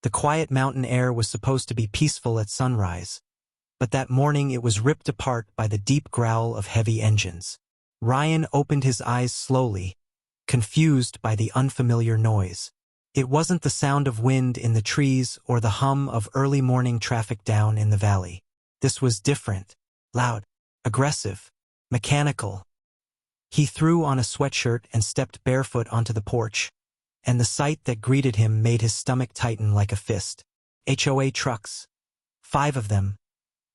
The quiet mountain air was supposed to be peaceful at sunrise, but that morning it was ripped apart by the deep growl of heavy engines. Ryan opened his eyes slowly, confused by the unfamiliar noise. It wasn't the sound of wind in the trees or the hum of early morning traffic down in the valley. This was different, loud, aggressive, mechanical. He threw on a sweatshirt and stepped barefoot onto the porch, and the sight that greeted him made his stomach tighten like a fist. HOA trucks, 5 of them,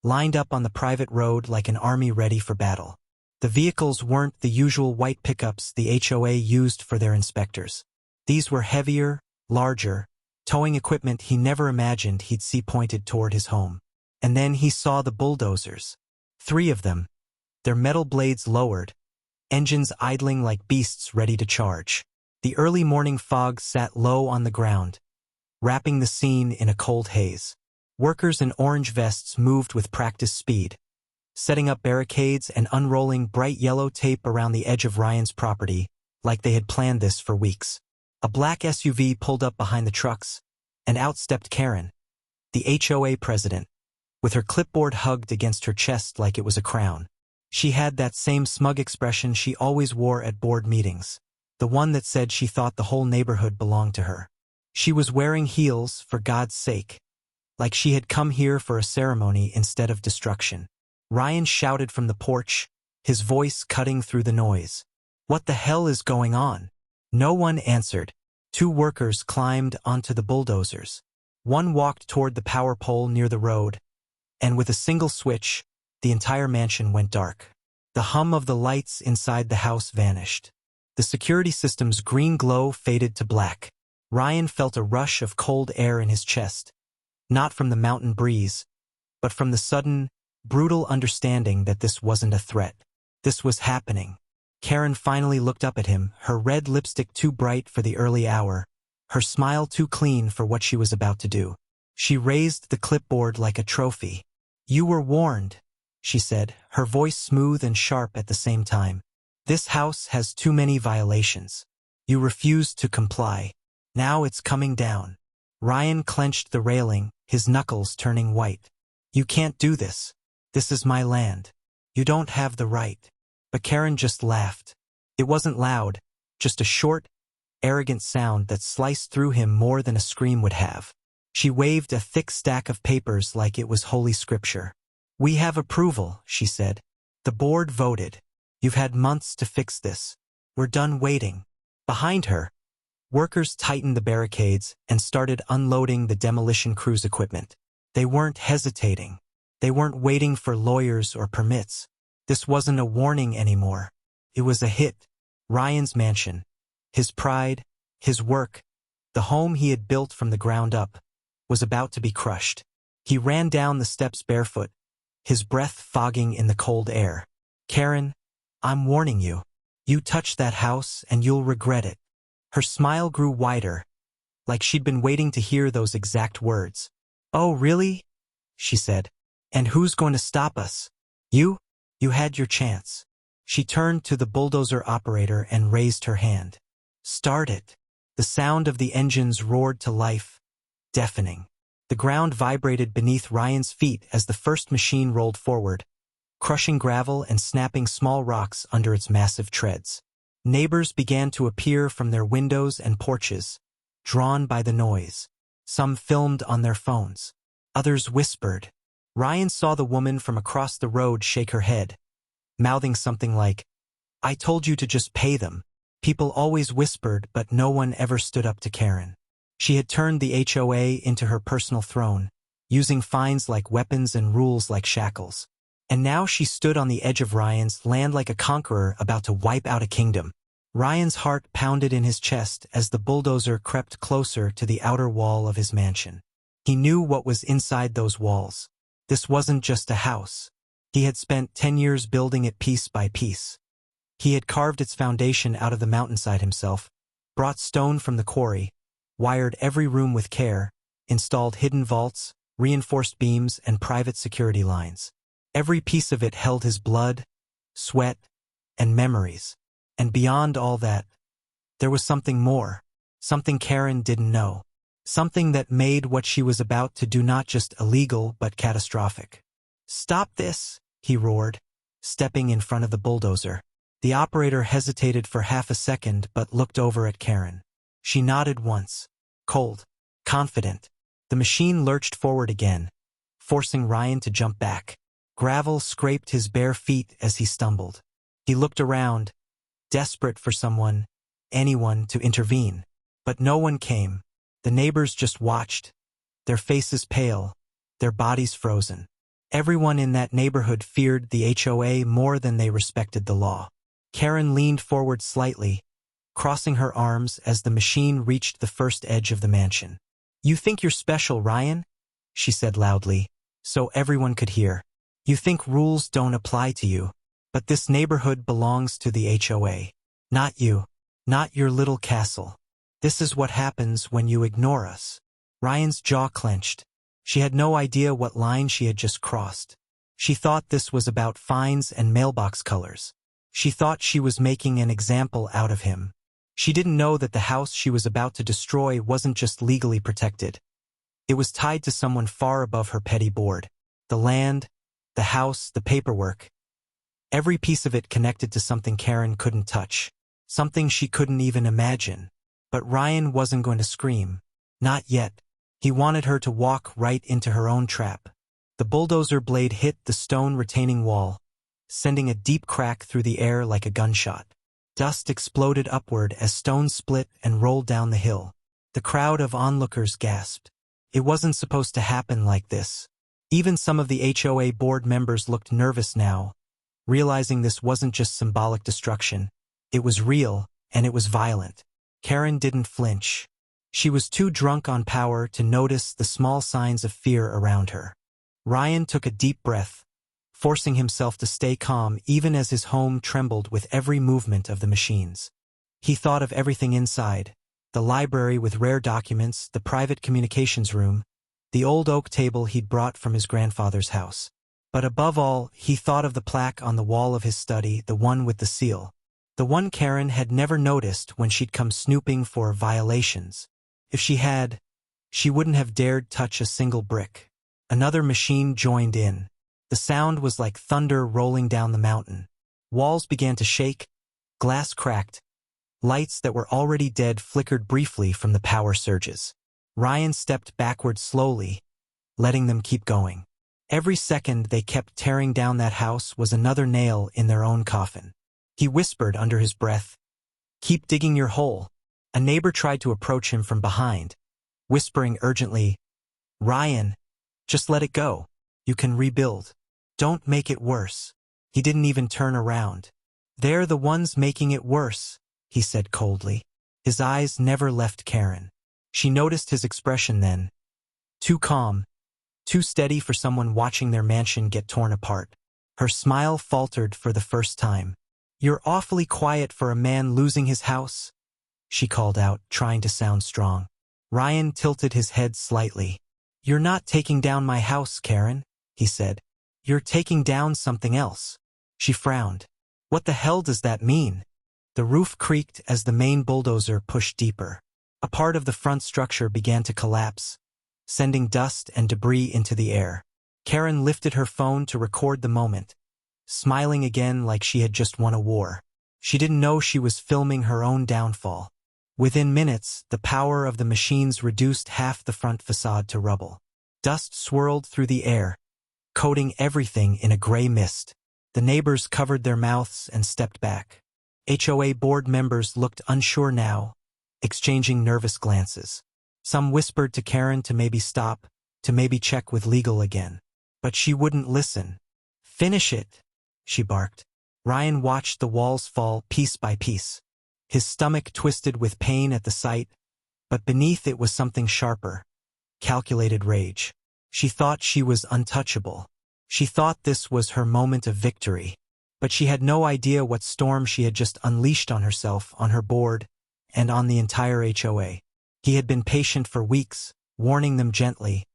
lined up on the private road like an army ready for battle. The vehicles weren't the usual white pickups the HOA used for their inspectors. These were heavier, larger, towing equipment he never imagined he'd see pointed toward his home. And then he saw the bulldozers. 3 of them, their metal blades lowered, engines idling like beasts ready to charge. The early morning fog sat low on the ground, wrapping the scene in a cold haze. Workers in orange vests moved with practiced speed, setting up barricades and unrolling bright yellow tape around the edge of Ryan's property like they had planned this for weeks. A black SUV pulled up behind the trucks, and out stepped Karen, the HOA president, with her clipboard hugged against her chest like it was a crown. She had that same smug expression she always wore at board meetings, the one that said she thought the whole neighborhood belonged to her. She was wearing heels, for God's sake, like she had come here for a ceremony instead of destruction. Ryan shouted from the porch, his voice cutting through the noise. "What the hell is going on?" No one answered. 2 workers climbed onto the bulldozers. One walked toward the power pole near the road, and with a single switch, the entire mansion went dark. The hum of the lights inside the house vanished. The security system's green glow faded to black. Ryan felt a rush of cold air in his chest, not from the mountain breeze, but from the sudden, brutal understanding that this wasn't a threat. This was happening. Karen finally looked up at him, her red lipstick too bright for the early hour, her smile too clean for what she was about to do. She raised the clipboard like a trophy. "You were warned," she said, her voice smooth and sharp at the same time. "This house has too many violations. You refused to comply. Now it's coming down." Ryan clenched the railing, his knuckles turning white. "You can't do this. This is my land. You don't have the right." But Karen just laughed. It wasn't loud, just a short, arrogant sound that sliced through him more than a scream would have. She waved a thick stack of papers like it was holy scripture. "We have approval," she said. "The board voted. You've had months to fix this. We're done waiting." Behind her, workers tightened the barricades and started unloading the demolition crew's equipment. They weren't hesitating. They weren't waiting for lawyers or permits. This wasn't a warning anymore. It was a hit. Ryan's mansion, his pride, his work, the home he had built from the ground up, was about to be crushed. He ran down the steps barefoot, his breath fogging in the cold air. "Karen, I'm warning you. You touch that house and you'll regret it." Her smile grew wider, like she'd been waiting to hear those exact words. "Oh, really?" she said. "And who's going to stop us? You? You had your chance." She turned to the bulldozer operator and raised her hand. "Start it." The sound of the engines roared to life, deafening. The ground vibrated beneath Ryan's feet as the first machine rolled forward, crushing gravel and snapping small rocks under its massive treads. Neighbors began to appear from their windows and porches, drawn by the noise. Some filmed on their phones. Others whispered. Ryan saw the woman from across the road shake her head, mouthing something like, "I told you to just pay them." People always whispered, but no one ever stood up to Karen. She had turned the HOA into her personal throne, using fines like weapons and rules like shackles. And now she stood on the edge of Ryan's land like a conqueror about to wipe out a kingdom. Ryan's heart pounded in his chest as the bulldozer crept closer to the outer wall of his mansion. He knew what was inside those walls. This wasn't just a house. He had spent 10 years building it piece by piece. He had carved its foundation out of the mountainside himself, brought stone from the quarry, wired every room with care, installed hidden vaults, reinforced beams, and private security lines. Every piece of it held his blood, sweat, and memories. And beyond all that, there was something more, something Karen didn't know. Something that made what she was about to do not just illegal but catastrophic. "Stop this!" he roared, stepping in front of the bulldozer. The operator hesitated for half a second but looked over at Karen. She nodded once. Cold. Confident. The machine lurched forward again, forcing Ryan to jump back. Gravel scraped his bare feet as he stumbled. He looked around, desperate for someone, anyone, to intervene. But no one came. The neighbors just watched, their faces pale, their bodies frozen. Everyone in that neighborhood feared the HOA more than they respected the law. Karen leaned forward slightly, crossing her arms as the machine reached the first edge of the mansion. "You think you're special, Ryan?" she said loudly, so everyone could hear. "You think rules don't apply to you, but this neighborhood belongs to the HOA. Not you. Not your little castle. This is what happens when you ignore us." Ryan's jaw clenched. She had no idea what line she had just crossed. She thought this was about fines and mailbox colors. She thought she was making an example out of him. She didn't know that the house she was about to destroy wasn't just legally protected. It was tied to someone far above her petty board. The land, the house, the paperwork. Every piece of it connected to something Karen couldn't touch. Something she couldn't even imagine. But Ryan wasn't going to scream. Not yet. He wanted her to walk right into her own trap. The bulldozer blade hit the stone retaining wall, sending a deep crack through the air like a gunshot. Dust exploded upward as stone split and rolled down the hill. The crowd of onlookers gasped. It wasn't supposed to happen like this. Even some of the HOA board members looked nervous now, realizing this wasn't just symbolic destruction. It was real, and it was violent. Karen didn't flinch. She was too drunk on power to notice the small signs of fear around her. Ryan took a deep breath, forcing himself to stay calm even as his home trembled with every movement of the machines. He thought of everything inside: the library with rare documents, the private communications room, the old oak table he'd brought from his grandfather's house. But above all, he thought of the plaque on the wall of his study, the one with the seal. The one Karen had never noticed when she'd come snooping for violations. If she had, she wouldn't have dared touch a single brick. Another machine joined in. The sound was like thunder rolling down the mountain. Walls began to shake, glass cracked. Lights that were already dead flickered briefly from the power surges. Ryan stepped backward slowly, letting them keep going. Every second they kept tearing down that house was another nail in their own coffin. He whispered under his breath, "Keep digging your hole." A neighbor tried to approach him from behind, whispering urgently, "Ryan, just let it go. You can rebuild. Don't make it worse." He didn't even turn around. "They're the ones making it worse," he said coldly. His eyes never left Karen. She noticed his expression then. Too calm, too steady for someone watching their mansion get torn apart. Her smile faltered for the first time. "You're awfully quiet for a man losing his house," she called out, trying to sound strong. Ryan tilted his head slightly. "You're not taking down my house, Karen," he said. "You're taking down something else." She frowned. "What the hell does that mean?" The roof creaked as the main bulldozer pushed deeper. A part of the front structure began to collapse, sending dust and debris into the air. Karen lifted her phone to record the moment, smiling again like she had just won a war. She didn't know she was filming her own downfall. Within minutes, the power of the machines reduced half the front facade to rubble. Dust swirled through the air, coating everything in a gray mist. The neighbors covered their mouths and stepped back. HOA board members looked unsure now, exchanging nervous glances. Some whispered to Karen to maybe stop, to maybe check with legal again. But she wouldn't listen. "Finish it," she barked. Ryan watched the walls fall piece by piece. His stomach twisted with pain at the sight, but beneath it was something sharper: calculated rage. She thought she was untouchable. She thought this was her moment of victory. But she had no idea what storm she had just unleashed on herself, on her board, and on the entire HOA. He had been patient for weeks, warning them gently,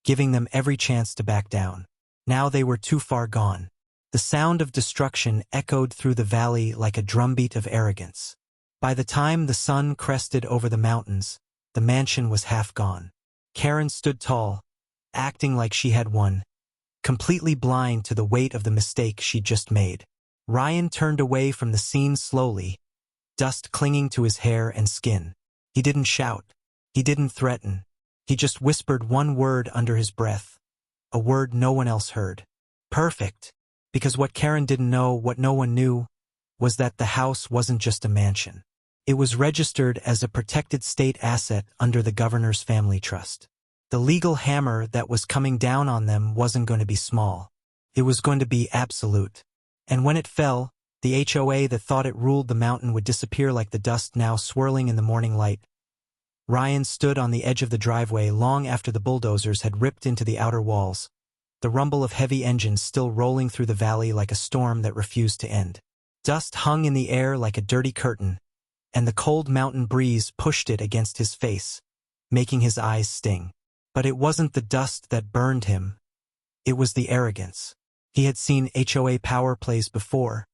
giving them every chance to back down. Now they were too far gone. The sound of destruction echoed through the valley like a drumbeat of arrogance. By the time the sun crested over the mountains, the mansion was half gone. Karen stood tall, acting like she had won, completely blind to the weight of the mistake she'd just made. Ryan turned away from the scene slowly, dust clinging to his hair and skin. He didn't shout. He didn't threaten. He just whispered one word under his breath, a word no one else heard. Perfect. Because what Karen didn't know, what no one knew, was that the house wasn't just a mansion. It was registered as a protected state asset under the governor's family trust. The legal hammer that was coming down on them wasn't going to be small. It was going to be absolute. And when it fell, the HOA that thought it ruled the mountain would disappear like the dust now swirling in the morning light. Ryan stood on the edge of the driveway long after the bulldozers had ripped into the outer walls, the rumble of heavy engines still rolling through the valley like a storm that refused to end. Dust hung in the air like a dirty curtain, and the cold mountain breeze pushed it against his face, making his eyes sting. But it wasn't the dust that burned him. It was the arrogance. He had seen HOA power plays before,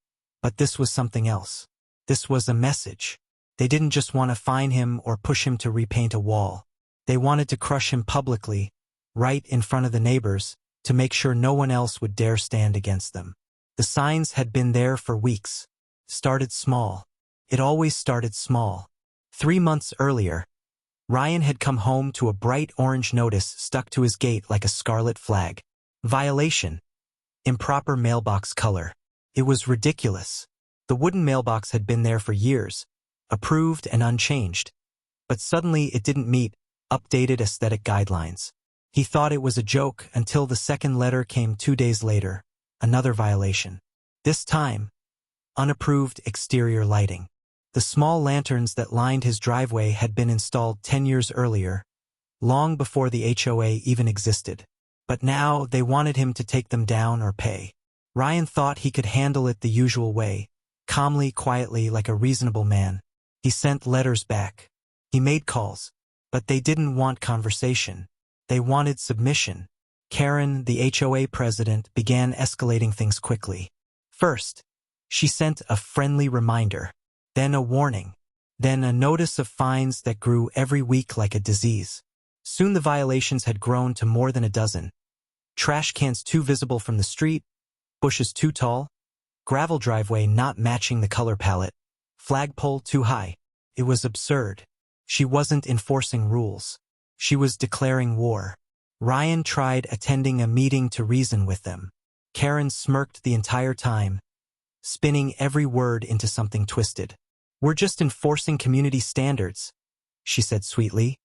but this was something else. This was a message. They didn't just want to fine him or push him to repaint a wall. They wanted to crush him publicly, right in front of the neighbors, to make sure no one else would dare stand against them. The signs had been there for weeks. Started small. It always started small. 3 months earlier, Ryan had come home to a bright orange notice stuck to his gate like a scarlet flag. Violation. Improper mailbox color. It was ridiculous. The wooden mailbox had been there for years, approved and unchanged. But suddenly it didn't meet updated aesthetic guidelines. He thought it was a joke until the second letter came 2 days later. Another violation. This time, unapproved exterior lighting. The small lanterns that lined his driveway had been installed 10 years earlier, long before the HOA even existed. But now they wanted him to take them down or pay. Ryan thought he could handle it the usual way, calmly, quietly, like a reasonable man. He sent letters back. He made calls. But they didn't want conversation. They wanted submission. Karen, the HOA president, began escalating things quickly. First, she sent a friendly reminder, then a warning, then a notice of fines that grew every week like a disease. Soon the violations had grown to more than a dozen. Trash cans too visible from the street, bushes too tall, gravel driveway not matching the color palette, flagpole too high. It was absurd. She wasn't enforcing rules. She was declaring war. Ryan tried attending a meeting to reason with them. Karen smirked the entire time, spinning every word into something twisted. "We're just enforcing community standards," she said sweetly,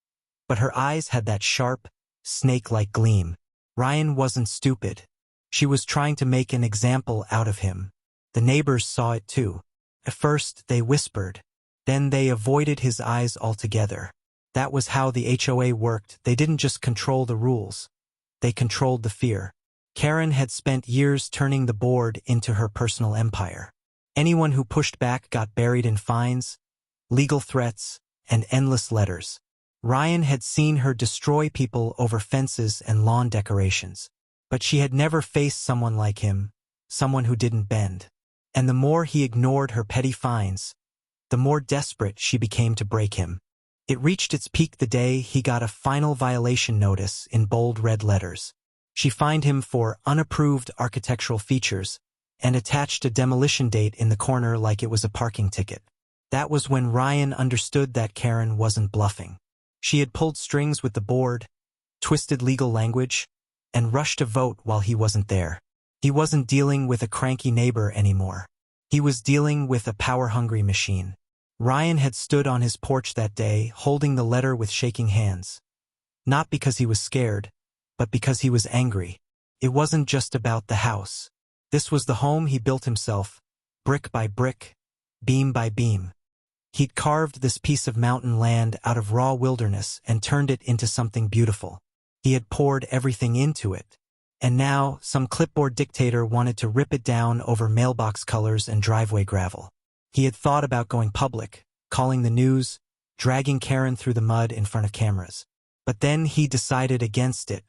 but her eyes had that sharp, snake-like gleam. Ryan wasn't stupid. She was trying to make an example out of him. The neighbors saw it too. At first, they whispered. Then they avoided his eyes altogether. That was how the HOA worked. They didn't just control the rules. They controlled the fear. Karen had spent years turning the board into her personal empire. Anyone who pushed back got buried in fines, legal threats, and endless letters. Ryan had seen her destroy people over fences and lawn decorations. But she had never faced someone like him, someone who didn't bend. And the more he ignored her petty fines, the more desperate she became to break him. It reached its peak the day he got a final violation notice in bold red letters. She fined him for unapproved architectural features and attached a demolition date in the corner like it was a parking ticket. That was when Ryan understood that Karen wasn't bluffing. She had pulled strings with the board, twisted legal language, and rushed a vote while he wasn't there. He wasn't dealing with a cranky neighbor anymore. He was dealing with a power-hungry machine. Ryan had stood on his porch that day, holding the letter with shaking hands. Not because he was scared, but because he was angry. It wasn't just about the house. This was the home he built himself, brick by brick, beam by beam. He'd carved this piece of mountain land out of raw wilderness and turned it into something beautiful. He had poured everything into it. And now, some clipboard dictator wanted to rip it down over mailbox colors and driveway gravel. He had thought about going public, calling the news, dragging Karen through the mud in front of cameras. But then he decided against it,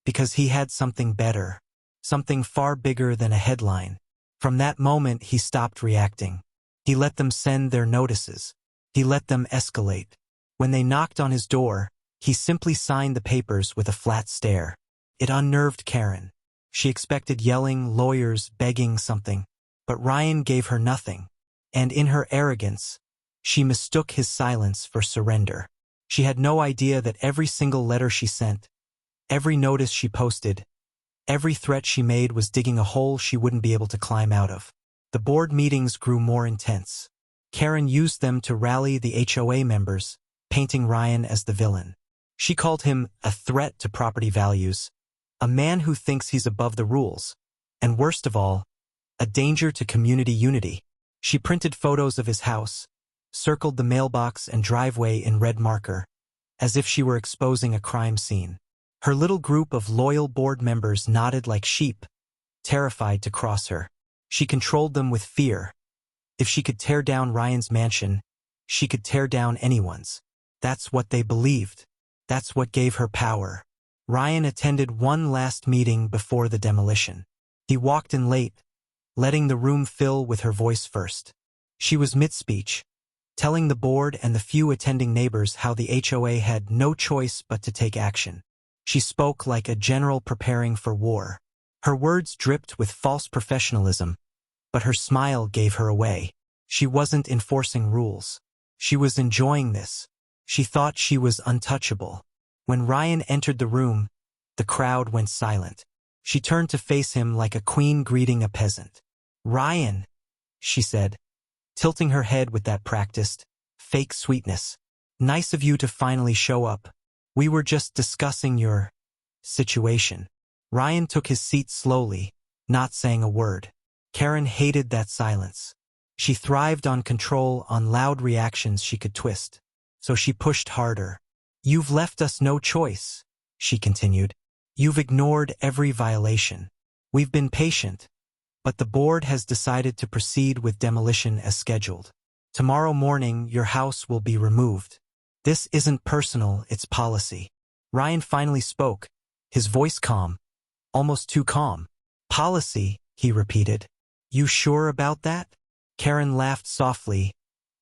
because he had something better, something far bigger than a headline. From that moment, he stopped reacting. He let them send their notices. He let them escalate. When they knocked on his door, he simply signed the papers with a flat stare. It unnerved Karen. She expected yelling, lawyers, begging something. But Ryan gave her nothing. And in her arrogance, she mistook his silence for surrender. She had no idea that every single letter she sent, every notice she posted, every threat she made was digging a hole she wouldn't be able to climb out of. The board meetings grew more intense. Karen used them to rally the HOA members, painting Ryan as the villain. She called him a threat to property values, a man who thinks he's above the rules, and worst of all, a danger to community unity. She printed photos of his house, circled the mailbox and driveway in red marker, as if she were exposing a crime scene. Her little group of loyal board members nodded like sheep, terrified to cross her. She controlled them with fear. If she could tear down Ryan's mansion, she could tear down anyone's. That's what they believed. That's what gave her power. Ryan attended one last meeting before the demolition. He walked in late, letting the room fill with her voice first. She was mid-speech, telling the board and the few attending neighbors how the HOA had no choice but to take action. She spoke like a general preparing for war. Her words dripped with false professionalism, but her smile gave her away. She wasn't enforcing rules. She was enjoying this. She thought she was untouchable. When Ryan entered the room, the crowd went silent. She turned to face him like a queen greeting a peasant. "Ryan," she said, tilting her head with that practiced, fake sweetness. "Nice of you to finally show up. We were just discussing your situation." Ryan took his seat slowly, not saying a word. Karen hated that silence. She thrived on control, on loud reactions she could twist. So she pushed harder. "You've left us no choice," she continued. "You've ignored every violation. We've been patient, but the board has decided to proceed with demolition as scheduled. Tomorrow morning, your house will be removed. This isn't personal, it's policy." Ryan finally spoke, his voice calm, almost too calm. "Policy," he repeated. "You sure about that?" Karen laughed softly,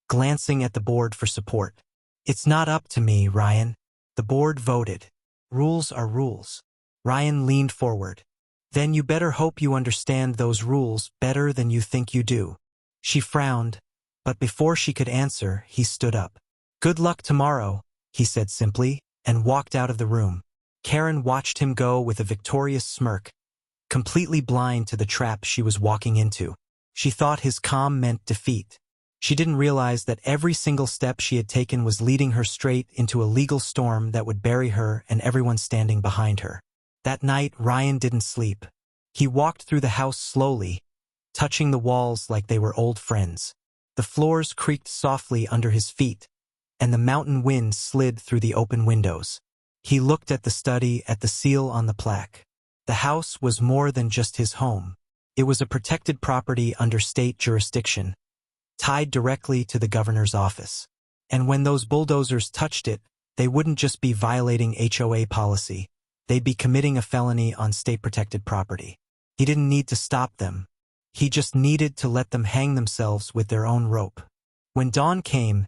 glancing at the board for support. "It's not up to me, Ryan. The board voted. Rules are rules." Ryan leaned forward. "Then you better hope you understand those rules better than you think you do." She frowned, but before she could answer, he stood up. "Good luck tomorrow," he said simply, and walked out of the room. Karen watched him go with a victorious smirk, completely blind to the trap she was walking into. She thought his calm meant defeat. She didn't realize that every single step she had taken was leading her straight into a legal storm that would bury her and everyone standing behind her. That night, Ryan didn't sleep. He walked through the house slowly, touching the walls like they were old friends. The floors creaked softly under his feet, and the mountain wind slid through the open windows. He looked at the study, at the seal on the plaque. The house was more than just his home. It was a protected property under state jurisdiction, tied directly to the governor's office. And when those bulldozers touched it, they wouldn't just be violating HOA policy, they'd be committing a felony on state-protected property. He didn't need to stop them. He just needed to let them hang themselves with their own rope. When dawn came,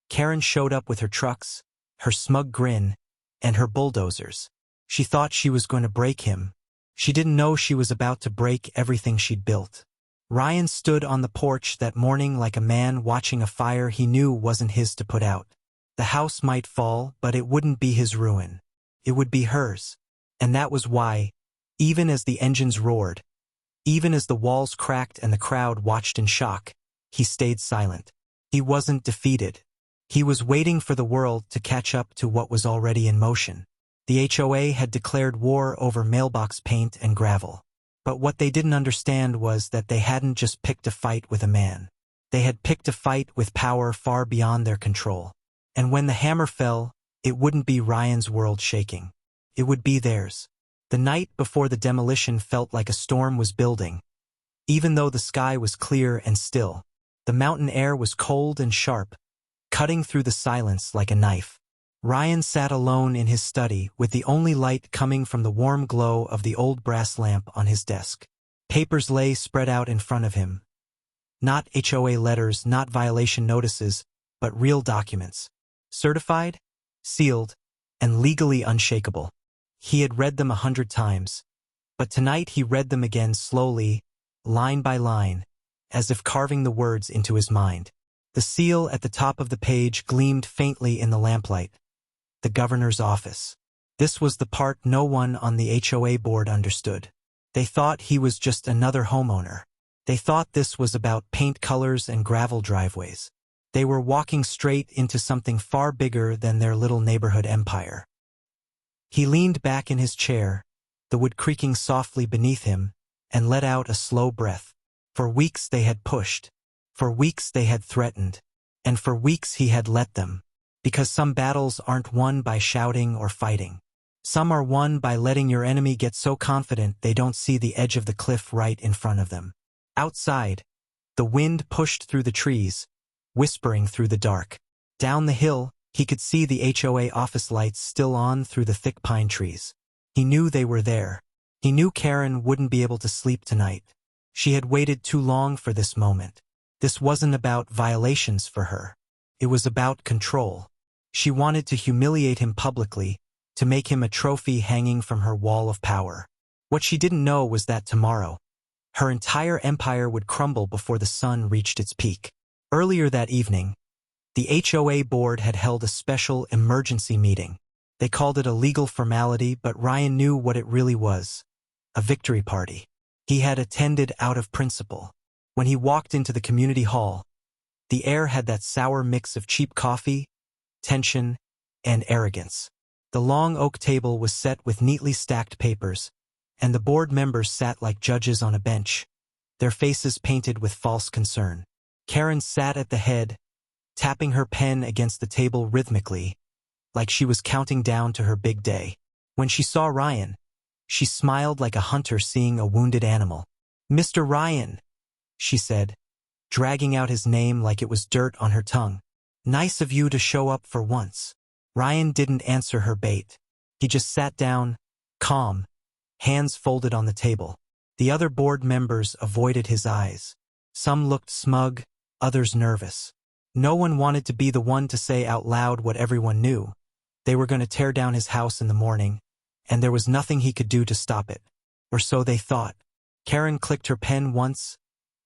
Karen showed up with her trucks, her smug grin, and her bulldozers. She thought she was going to break him. She didn't know she was about to break everything she'd built. Ryan stood on the porch that morning like a man watching a fire he knew wasn't his to put out. The house might fall, but it wouldn't be his ruin. It would be hers. And that was why, even as the engines roared, even as the walls cracked and the crowd watched in shock, he stayed silent. He wasn't defeated. He was waiting for the world to catch up to what was already in motion. The HOA had declared war over mailbox paint and gravel. But what they didn't understand was that they hadn't just picked a fight with a man. They had picked a fight with power far beyond their control. And when the hammer fell, it wouldn't be Ryan's world shaking. It would be theirs. The night before the demolition felt like a storm was building. Even though the sky was clear and still, the mountain air was cold and sharp, cutting through the silence like a knife. Ryan sat alone in his study with the only light coming from the warm glow of the old brass lamp on his desk. Papers lay spread out in front of him. Not HOA letters, not violation notices, but real documents. Certified, sealed, and legally unshakable. He had read them 100 times, but tonight he read them again slowly, line by line, as if carving the words into his mind. The seal at the top of the page gleamed faintly in the lamplight. The governor's office. This was the part no one on the HOA board understood. They thought he was just another homeowner. They thought this was about paint colors and gravel driveways. They were walking straight into something far bigger than their little neighborhood empire. He leaned back in his chair, the wood creaking softly beneath him, and let out a slow breath. For weeks they had pushed. For weeks they had threatened. And for weeks he had let them. Because some battles aren't won by shouting or fighting. Some are won by letting your enemy get so confident they don't see the edge of the cliff right in front of them. Outside, the wind pushed through the trees, whispering through the dark. Down the hill, he could see the HOA office lights still on through the thick pine trees. He knew they were there. He knew Karen wouldn't be able to sleep tonight. She had waited too long for this moment. This wasn't about violations for her. It was about control. She wanted to humiliate him publicly, to make him a trophy hanging from her wall of power. What she didn't know was that tomorrow, her entire empire would crumble before the sun reached its peak. Earlier that evening, the HOA board had held a special emergency meeting. They called it a legal formality, but Ryan knew what it really was. A victory party. He had attended out of principle. When he walked into the community hall, the air had that sour mix of cheap coffee, tension, and arrogance. The long oak table was set with neatly stacked papers, and the board members sat like judges on a bench, their faces painted with false concern. Karen sat at the head, tapping her pen against the table rhythmically, like she was counting down to her big day. When she saw Ryan, she smiled like a hunter seeing a wounded animal. "Mr. Ryan," she said, dragging out his name like it was dirt on her tongue. "Nice of you to show up for once." Ryan didn't answer her bait. He just sat down, calm, hands folded on the table. The other board members avoided his eyes. Some looked smug, others nervous. No one wanted to be the one to say out loud what everyone knew. They were going to tear down his house in the morning, and there was nothing he could do to stop it. Or so they thought. Karen clicked her pen once,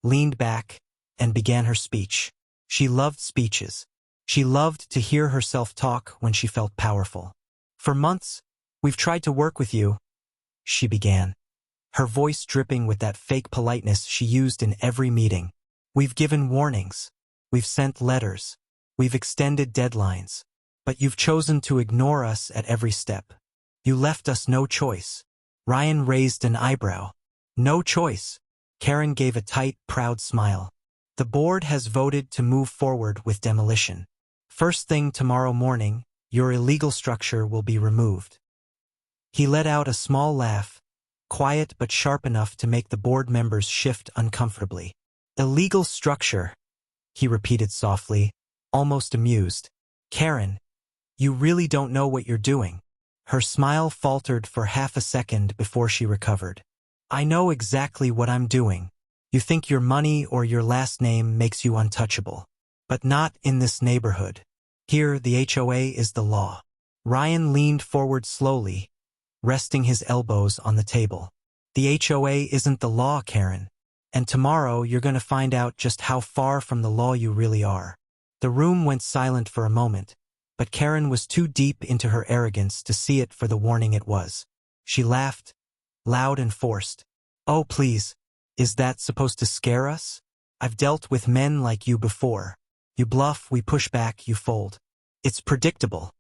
leaned back, and began her speech. She loved speeches. She loved to hear herself talk when she felt powerful. "For months, we've tried to work with you," she began, her voice dripping with that fake politeness she used in every meeting. "We've given warnings. We've sent letters. We've extended deadlines. But you've chosen to ignore us at every step. You left us no choice." Ryan raised an eyebrow. "No choice." Karen gave a tight, proud smile. "The board has voted to move forward with demolition. First thing tomorrow morning, your illegal structure will be removed." He let out a small laugh, quiet but sharp enough to make the board members shift uncomfortably. "Illegal structure," he repeated softly, almost amused. "Karen, you really don't know what you're doing." Her smile faltered for half a second before she recovered. "I know exactly what I'm doing. You think your money or your last name makes you untouchable. But not in this neighborhood. Here, the HOA is the law." Ryan leaned forward slowly, resting his elbows on the table. "The HOA isn't the law, Karen. And tomorrow you're going to find out just how far from the law you really are." The room went silent for a moment, but Karen was too deep into her arrogance to see it for the warning it was. She laughed, loud and forced. "Oh, please, is that supposed to scare us? I've dealt with men like you before. You bluff, we push back, you fold. It's predictable."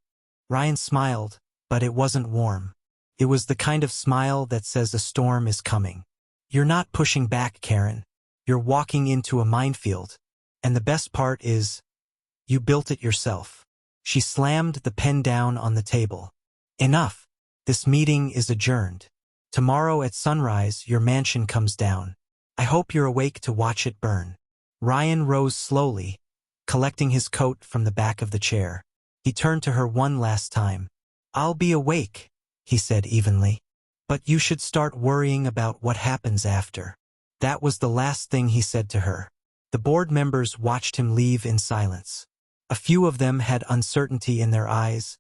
Ryan smiled, but it wasn't warm. It was the kind of smile that says a storm is coming. "You're not pushing back, Karen. You're walking into a minefield. And the best part is, you built it yourself." She slammed the pen down on the table. "Enough. This meeting is adjourned. Tomorrow at sunrise, your mansion comes down. I hope you're awake to watch it burn." Ryan rose slowly, collecting his coat from the back of the chair. He turned to her one last time. "I'll be awake," he said evenly. "But you should start worrying about what happens after." That was the last thing he said to her. The board members watched him leave in silence. A few of them had uncertainty in their eyes,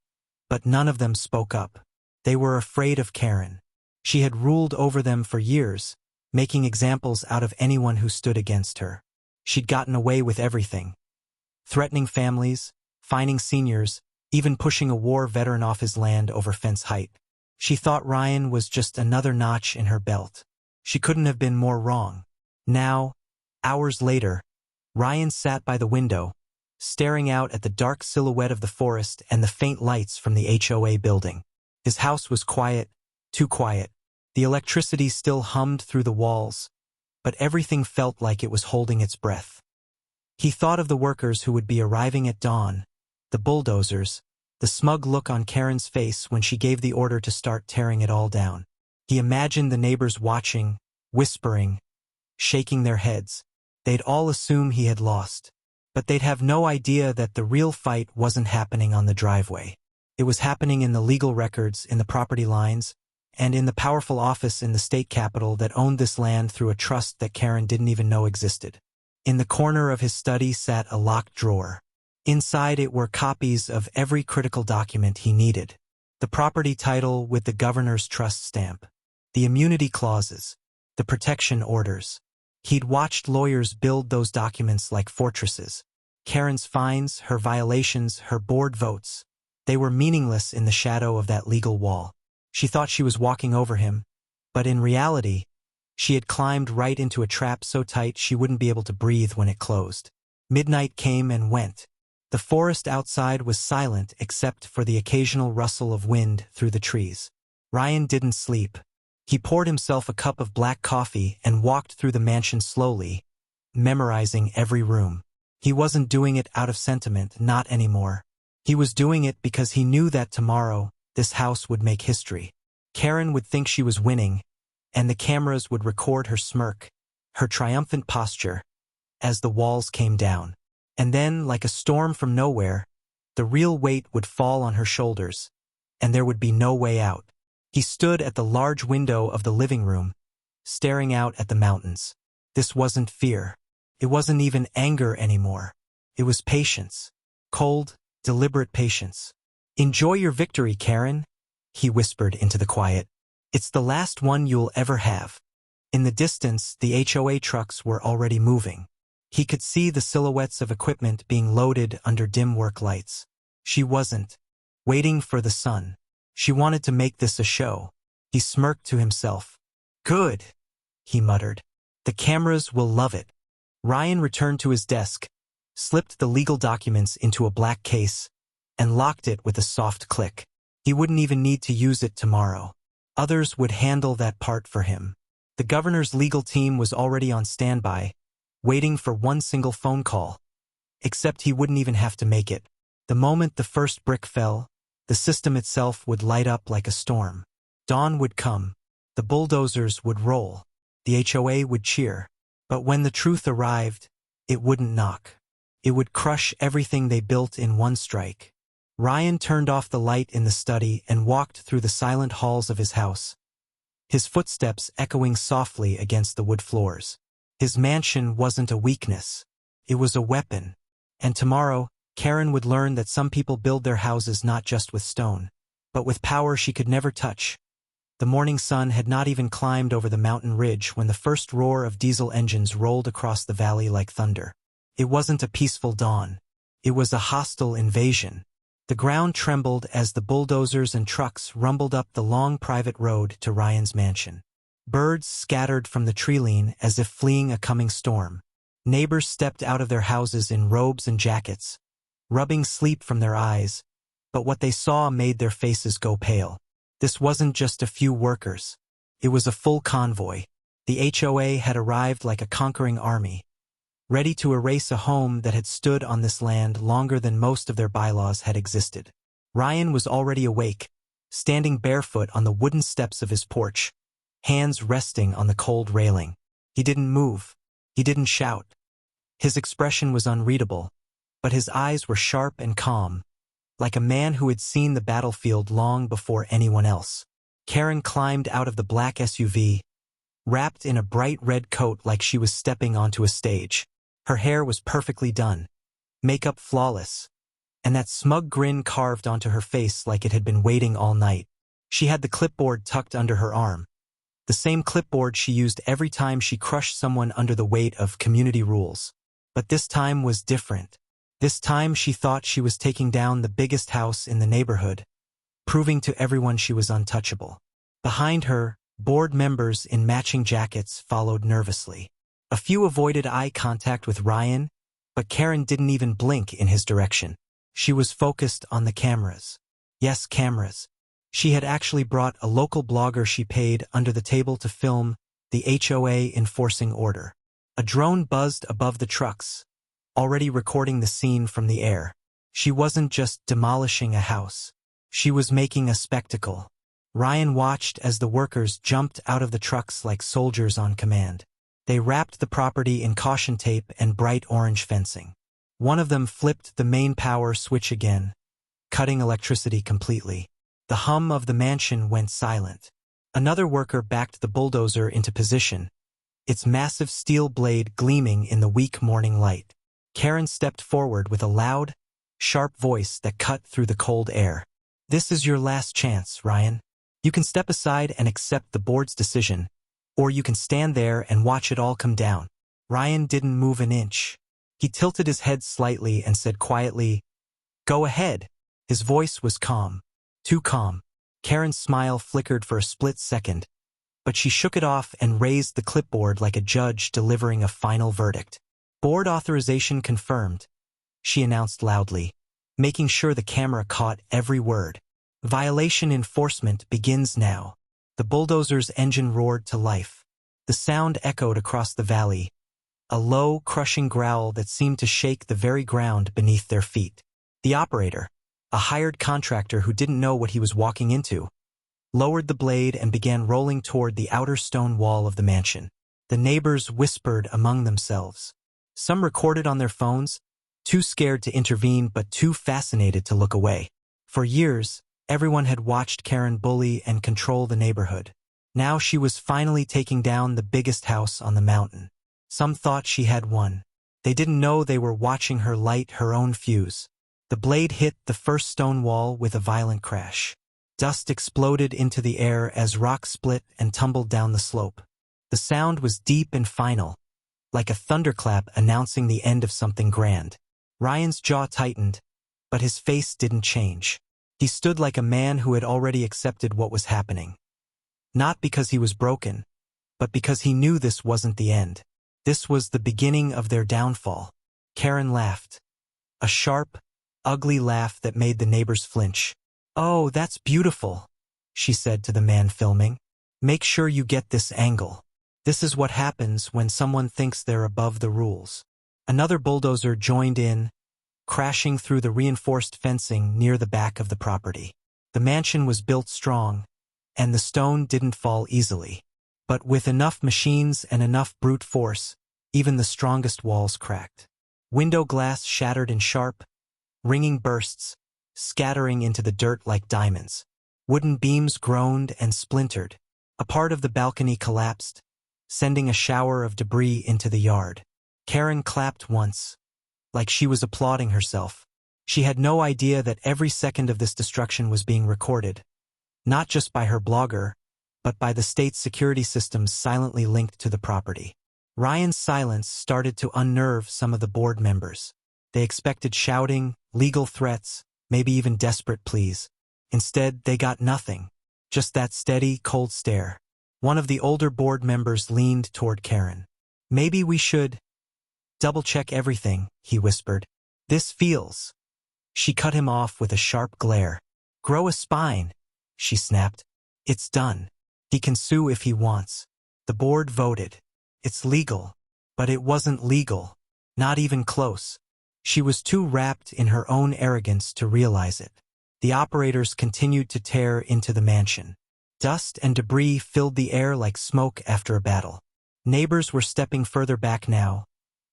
but none of them spoke up. They were afraid of Karen. She had ruled over them for years, making examples out of anyone who stood against her. She'd gotten away with everything. Threatening families, fining seniors, even pushing a war veteran off his land over fence height. She thought Ryan was just another notch in her belt. She couldn't have been more wrong. Now, hours later, Ryan sat by the window, staring out at the dark silhouette of the forest and the faint lights from the HOA building. His house was quiet, too quiet. The electricity still hummed through the walls, but everything felt like it was holding its breath. He thought of the workers who would be arriving at dawn, the bulldozers, the smug look on Karen's face when she gave the order to start tearing it all down. He imagined the neighbors watching, whispering, shaking their heads. They'd all assume he had lost, but they'd have no idea that the real fight wasn't happening on the driveway. It was happening in the legal records, in the property lines, and in the powerful office in the state capitol that owned this land through a trust that Karen didn't even know existed. In the corner of his study sat a locked drawer. Inside it were copies of every critical document he needed. The property title with the governor's trust stamp, the immunity clauses, the protection orders. He'd watched lawyers build those documents like fortresses. Karen's fines, her violations, her board votes. They were meaningless in the shadow of that legal wall. She thought she was walking over him, but in reality, she had climbed right into a trap so tight she wouldn't be able to breathe when it closed. Midnight came and went. The forest outside was silent except for the occasional rustle of wind through the trees. Ryan didn't sleep. He poured himself a cup of black coffee and walked through the mansion slowly, memorizing every room. He wasn't doing it out of sentiment, not anymore. He was doing it because he knew that tomorrow, this house would make history. Karen would think she was winning, and the cameras would record her smirk, her triumphant posture, as the walls came down. And then, like a storm from nowhere, the real weight would fall on her shoulders, and there would be no way out. He stood at the large window of the living room, staring out at the mountains. This wasn't fear. It wasn't even anger anymore. It was patience. Cold, deliberate patience. "Enjoy your victory, Karen," he whispered into the quiet. "It's the last one you'll ever have." In the distance, the HOA trucks were already moving. He could see the silhouettes of equipment being loaded under dim work lights. She wasn't waiting for the sun. She wanted to make this a show. He smirked to himself. "Good," he muttered. "The cameras will love it." Ryan returned to his desk, slipped the legal documents into a black case, and locked it with a soft click. He wouldn't even need to use it tomorrow. Others would handle that part for him. The governor's legal team was already on standby, waiting for one single phone call. Except he wouldn't even have to make it. The moment the first brick fell, the system itself would light up like a storm. Dawn would come. The bulldozers would roll. The HOA would cheer. But when the truth arrived, it wouldn't knock. It would crush everything they built in one strike. Ryan turned off the light in the study and walked through the silent halls of his house, his footsteps echoing softly against the wood floors. His mansion wasn't a weakness. It was a weapon. And tomorrow, Karen would learn that some people build their houses not just with stone, but with power she could never touch. The morning sun had not even climbed over the mountain ridge when the first roar of diesel engines rolled across the valley like thunder. It wasn't a peaceful dawn. It was a hostile invasion. The ground trembled as the bulldozers and trucks rumbled up the long private road to Ryan's mansion. Birds scattered from the treeline as if fleeing a coming storm. Neighbors stepped out of their houses in robes and jackets, rubbing sleep from their eyes, but what they saw made their faces go pale. This wasn't just a few workers. It was a full convoy. The HOA had arrived like a conquering army, ready to erase a home that had stood on this land longer than most of their bylaws had existed. Ryan was already awake, standing barefoot on the wooden steps of his porch, hands resting on the cold railing. He didn't move. He didn't shout. His expression was unreadable, but his eyes were sharp and calm, like a man who had seen the battlefield long before anyone else. Karen climbed out of the black SUV, wrapped in a bright red coat like she was stepping onto a stage. Her hair was perfectly done, makeup flawless, and that smug grin carved onto her face like it had been waiting all night. She had the clipboard tucked under her arm, the same clipboard she used every time she crushed someone under the weight of community rules. But this time was different. This time she thought she was taking down the biggest house in the neighborhood, proving to everyone she was untouchable. Behind her, board members in matching jackets followed nervously. A few avoided eye contact with Ryan, but Karen didn't even blink in his direction. She was focused on the cameras. Yes, cameras. She had actually brought a local blogger she paid under the table to film the HOA enforcing order. A drone buzzed above the trucks, already recording the scene from the air. She wasn't just demolishing a house. She was making a spectacle. Ryan watched as the workers jumped out of the trucks like soldiers on command. They wrapped the property in caution tape and bright orange fencing. One of them flipped the main power switch again, cutting electricity completely. The hum of the mansion went silent. Another worker backed the bulldozer into position, its massive steel blade gleaming in the weak morning light. Karen stepped forward with a loud, sharp voice that cut through the cold air. "This is your last chance, Ryan. You can step aside and accept the board's decision, or you can stand there and watch it all come down." Ryan didn't move an inch. He tilted his head slightly and said quietly, "Go ahead." His voice was calm. Too calm. Karen's smile flickered for a split second, but she shook it off and raised the clipboard like a judge delivering a final verdict. "Board authorization confirmed," she announced loudly, making sure the camera caught every word. "Violation enforcement begins now." The bulldozer's engine roared to life. The sound echoed across the valley, a low, crushing growl that seemed to shake the very ground beneath their feet. The operator, a hired contractor who didn't know what he was walking into, lowered the blade and began rolling toward the outer stone wall of the mansion. The neighbors whispered among themselves. Some recorded on their phones, too scared to intervene but too fascinated to look away. For years, everyone had watched Karen bully and control the neighborhood. Now she was finally taking down the biggest house on the mountain. Some thought she had won. They didn't know they were watching her light her own fuse. The blade hit the first stone wall with a violent crash. Dust exploded into the air as rock split and tumbled down the slope. The sound was deep and final, like a thunderclap announcing the end of something grand. Ryan's jaw tightened, but his face didn't change. He stood like a man who had already accepted what was happening. Not because he was broken, but because he knew this wasn't the end. This was the beginning of their downfall. Karen laughed. A sharp, ugly laugh that made the neighbors flinch. "Oh, that's beautiful," she said to the man filming. "Make sure you get this angle. This is what happens when someone thinks they're above the rules." Another bulldozer joined in, crashing through the reinforced fencing near the back of the property. The mansion was built strong, and the stone didn't fall easily. But with enough machines and enough brute force, even the strongest walls cracked. Window glass shattered in sharp, ringing bursts, scattering into the dirt like diamonds. Wooden beams groaned and splintered. A part of the balcony collapsed, sending a shower of debris into the yard. Karen clapped once, like she was applauding herself. She had no idea that every second of this destruction was being recorded, not just by her blogger, but by the state's security systems silently linked to the property. Ryan's silence started to unnerve some of the board members. They expected shouting, legal threats, maybe even desperate pleas. Instead, they got nothing, just that steady, cold stare. One of the older board members leaned toward Karen. "Maybe we should double-check everything," he whispered. "This feels..." She cut him off with a sharp glare. "Grow a spine," she snapped. "It's done. He can sue if he wants." The board voted. It's legal. But it wasn't legal. Not even close. She was too wrapped in her own arrogance to realize it. The operators continued to tear into the mansion. Dust and debris filled the air like smoke after a battle. Neighbors were stepping further back now,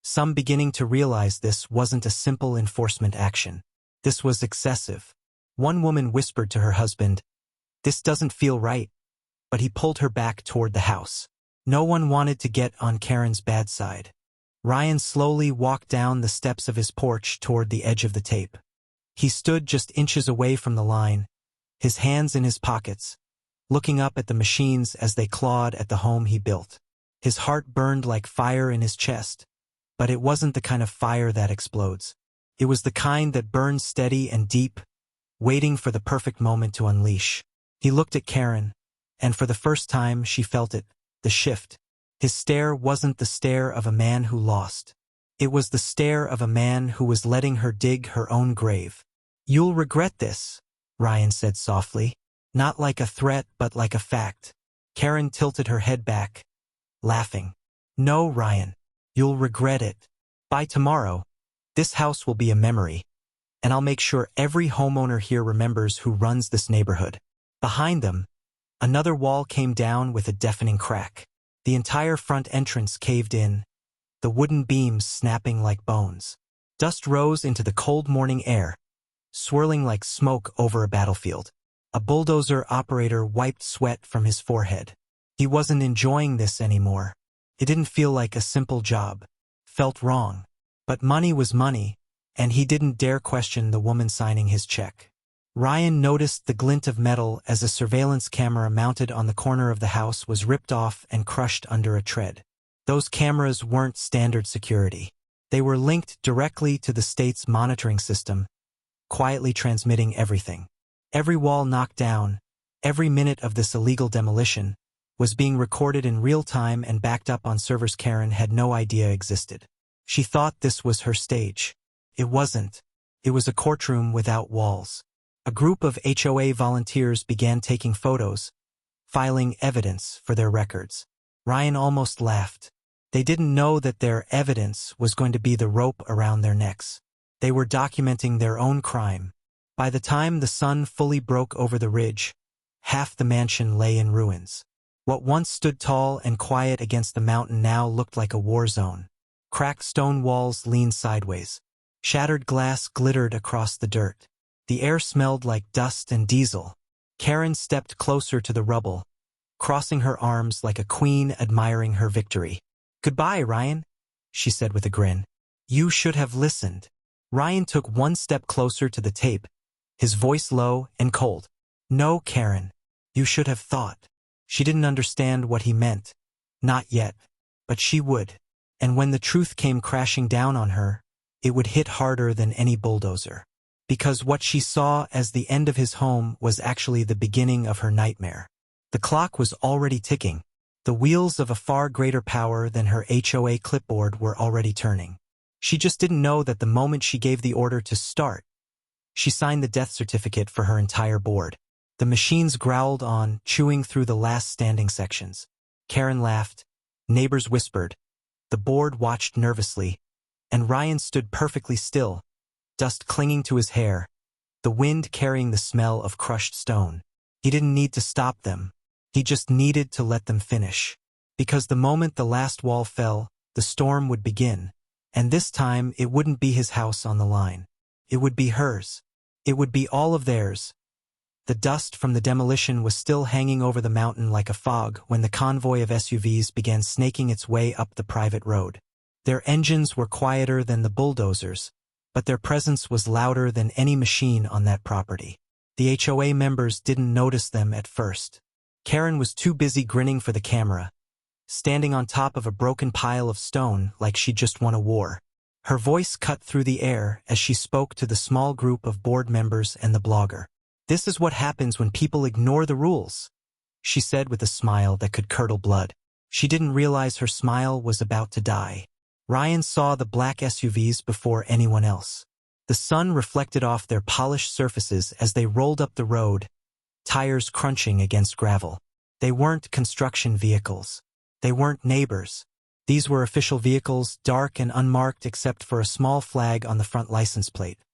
some beginning to realize this wasn't a simple enforcement action. This was excessive. One woman whispered to her husband, "This doesn't feel right," but he pulled her back toward the house. No one wanted to get on Karen's bad side. Ryan slowly walked down the steps of his porch toward the edge of the tape. He stood just inches away from the line, his hands in his pockets, looking up at the machines as they clawed at the home he built. His heart burned like fire in his chest, but it wasn't the kind of fire that explodes. It was the kind that burns steady and deep, waiting for the perfect moment to unleash. He looked at Karen, and for the first time she felt it, the shift. His stare wasn't the stare of a man who lost. It was the stare of a man who was letting her dig her own grave. "You'll regret this," Ryan said softly, not like a threat but like a fact. Karen tilted her head back, laughing. "No, Ryan, you'll regret it. By tomorrow, this house will be a memory, and I'll make sure every homeowner here remembers who runs this neighborhood." Behind them, another wall came down with a deafening crack. The entire front entrance caved in, the wooden beams snapping like bones. Dust rose into the cold morning air, swirling like smoke over a battlefield. A bulldozer operator wiped sweat from his forehead. He wasn't enjoying this anymore. It didn't feel like a simple job. Felt wrong. But money was money, and he didn't dare question the woman signing his check. Ryan noticed the glint of metal as a surveillance camera mounted on the corner of the house was ripped off and crushed under a tread. Those cameras weren't standard security. They were linked directly to the state's monitoring system, quietly transmitting everything. Every wall knocked down, every minute of this illegal demolition, was being recorded in real time and backed up on servers Karen had no idea existed. She thought this was her stage. It wasn't. It was a courtroom without walls. A group of HOA volunteers began taking photos, filing evidence for their records. Ryan almost laughed. They didn't know that their evidence was going to be the rope around their necks. They were documenting their own crime. By the time the sun fully broke over the ridge, half the mansion lay in ruins. What once stood tall and quiet against the mountain now looked like a war zone. Cracked stone walls leaned sideways. Shattered glass glittered across the dirt. The air smelled like dust and diesel. Karen stepped closer to the rubble, crossing her arms like a queen admiring her victory. "Goodbye, Ryan," she said with a grin. "You should have listened." Ryan took one step closer to the tape, his voice low and cold. "No, Karen, you should have thought." She didn't understand what he meant. Not yet. But she would. And when the truth came crashing down on her, it would hit harder than any bulldozer. Because what she saw as the end of his home was actually the beginning of her nightmare. The clock was already ticking. The wheels of a far greater power than her HOA clipboard were already turning. She just didn't know that the moment she gave the order to start, she signed the death certificate for her entire board. The machines growled on, chewing through the last standing sections. Karen laughed. Neighbors whispered. The board watched nervously, and Ryan stood perfectly still, dust clinging to his hair, the wind carrying the smell of crushed stone. He didn't need to stop them. He just needed to let them finish. Because the moment the last wall fell, the storm would begin, and this time it wouldn't be his house on the line. It would be hers. It would be all of theirs. The dust from the demolition was still hanging over the mountain like a fog when the convoy of SUVs began snaking its way up the private road. Their engines were quieter than the bulldozers, but their presence was louder than any machine on that property. The HOA members didn't notice them at first. Karen was too busy grinning for the camera, standing on top of a broken pile of stone like she'd just won a war. Her voice cut through the air as she spoke to the small group of board members and the blogger. "This is what happens when people ignore the rules," she said with a smile that could curdle blood. She didn't realize her smile was about to die. Ryan saw the black SUVs before anyone else. The sun reflected off their polished surfaces as they rolled up the road, tires crunching against gravel. They weren't construction vehicles. They weren't neighbors. These were official vehicles, dark and unmarked except for a small flag on the front license plate.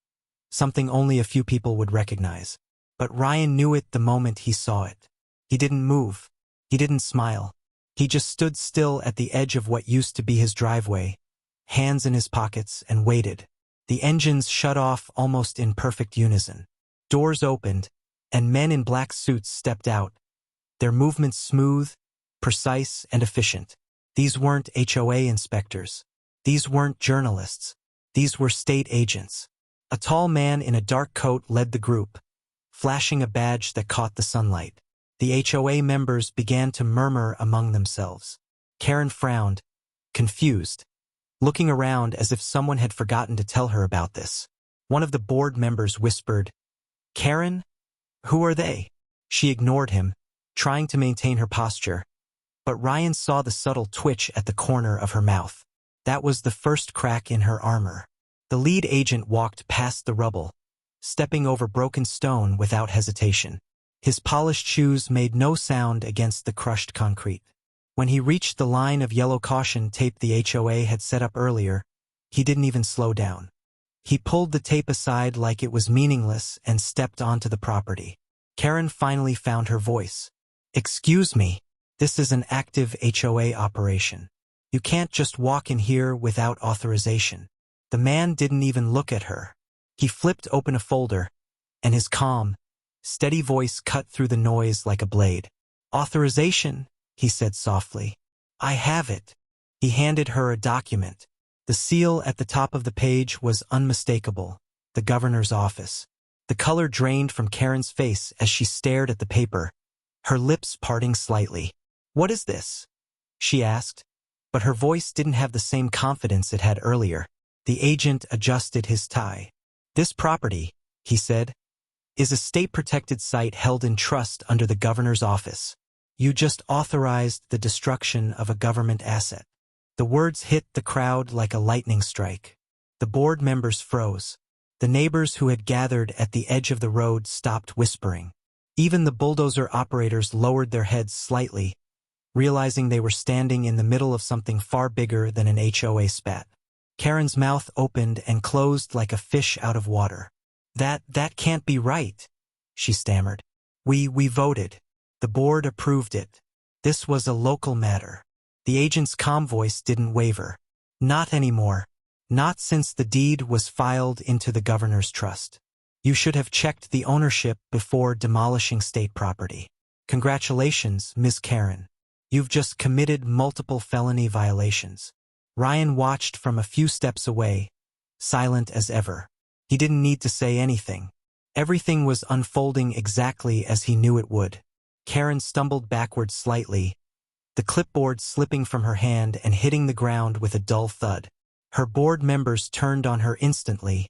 Something only a few people would recognize. But Ryan knew it the moment he saw it. He didn't move. He didn't smile. He just stood still at the edge of what used to be his driveway, hands in his pockets, and waited. The engines shut off almost in perfect unison. Doors opened, and men in black suits stepped out, their movements smooth, precise, and efficient. These weren't HOA inspectors. These weren't journalists. These were state agents. A tall man in a dark coat led the group, flashing a badge that caught the sunlight. The HOA members began to murmur among themselves. Karen frowned, confused, looking around as if someone had forgotten to tell her about this. One of the board members whispered, "Karen? Who are they?" She ignored him, trying to maintain her posture, but Ryan saw the subtle twitch at the corner of her mouth. That was the first crack in her armor. The lead agent walked past the rubble, stepping over broken stone without hesitation. His polished shoes made no sound against the crushed concrete. When he reached the line of yellow caution tape the HOA had set up earlier, he didn't even slow down. He pulled the tape aside like it was meaningless and stepped onto the property. Karen finally found her voice. "Excuse me, this is an active HOA operation. You can't just walk in here without authorization." The man didn't even look at her. He flipped open a folder, and his calm, steady voice cut through the noise like a blade. "Authorization," he said softly. "I have it." He handed her a document. The seal at the top of the page was unmistakable, the governor's office. The color drained from Karen's face as she stared at the paper, her lips parting slightly. "What is this?" she asked, but her voice didn't have the same confidence it had earlier. The agent adjusted his tie. "This property," he said, "is a state-protected site held in trust under the governor's office. You just authorized the destruction of a government asset." The words hit the crowd like a lightning strike. The board members froze. The neighbors who had gathered at the edge of the road stopped whispering. Even the bulldozer operators lowered their heads slightly, realizing they were standing in the middle of something far bigger than an HOA spat. Karen's mouth opened and closed like a fish out of water. That can't be right," she stammered. We voted. The board approved it. This was a local matter." The agent's calm voice didn't waver. "Not anymore. Not since the deed was filed into the governor's trust. You should have checked the ownership before demolishing state property. Congratulations, Ms. Karen. You've just committed multiple felony violations." Ryan watched from a few steps away, silent as ever. He didn't need to say anything. Everything was unfolding exactly as he knew it would. Karen stumbled backward slightly, the clipboard slipping from her hand and hitting the ground with a dull thud. Her board members turned on her instantly,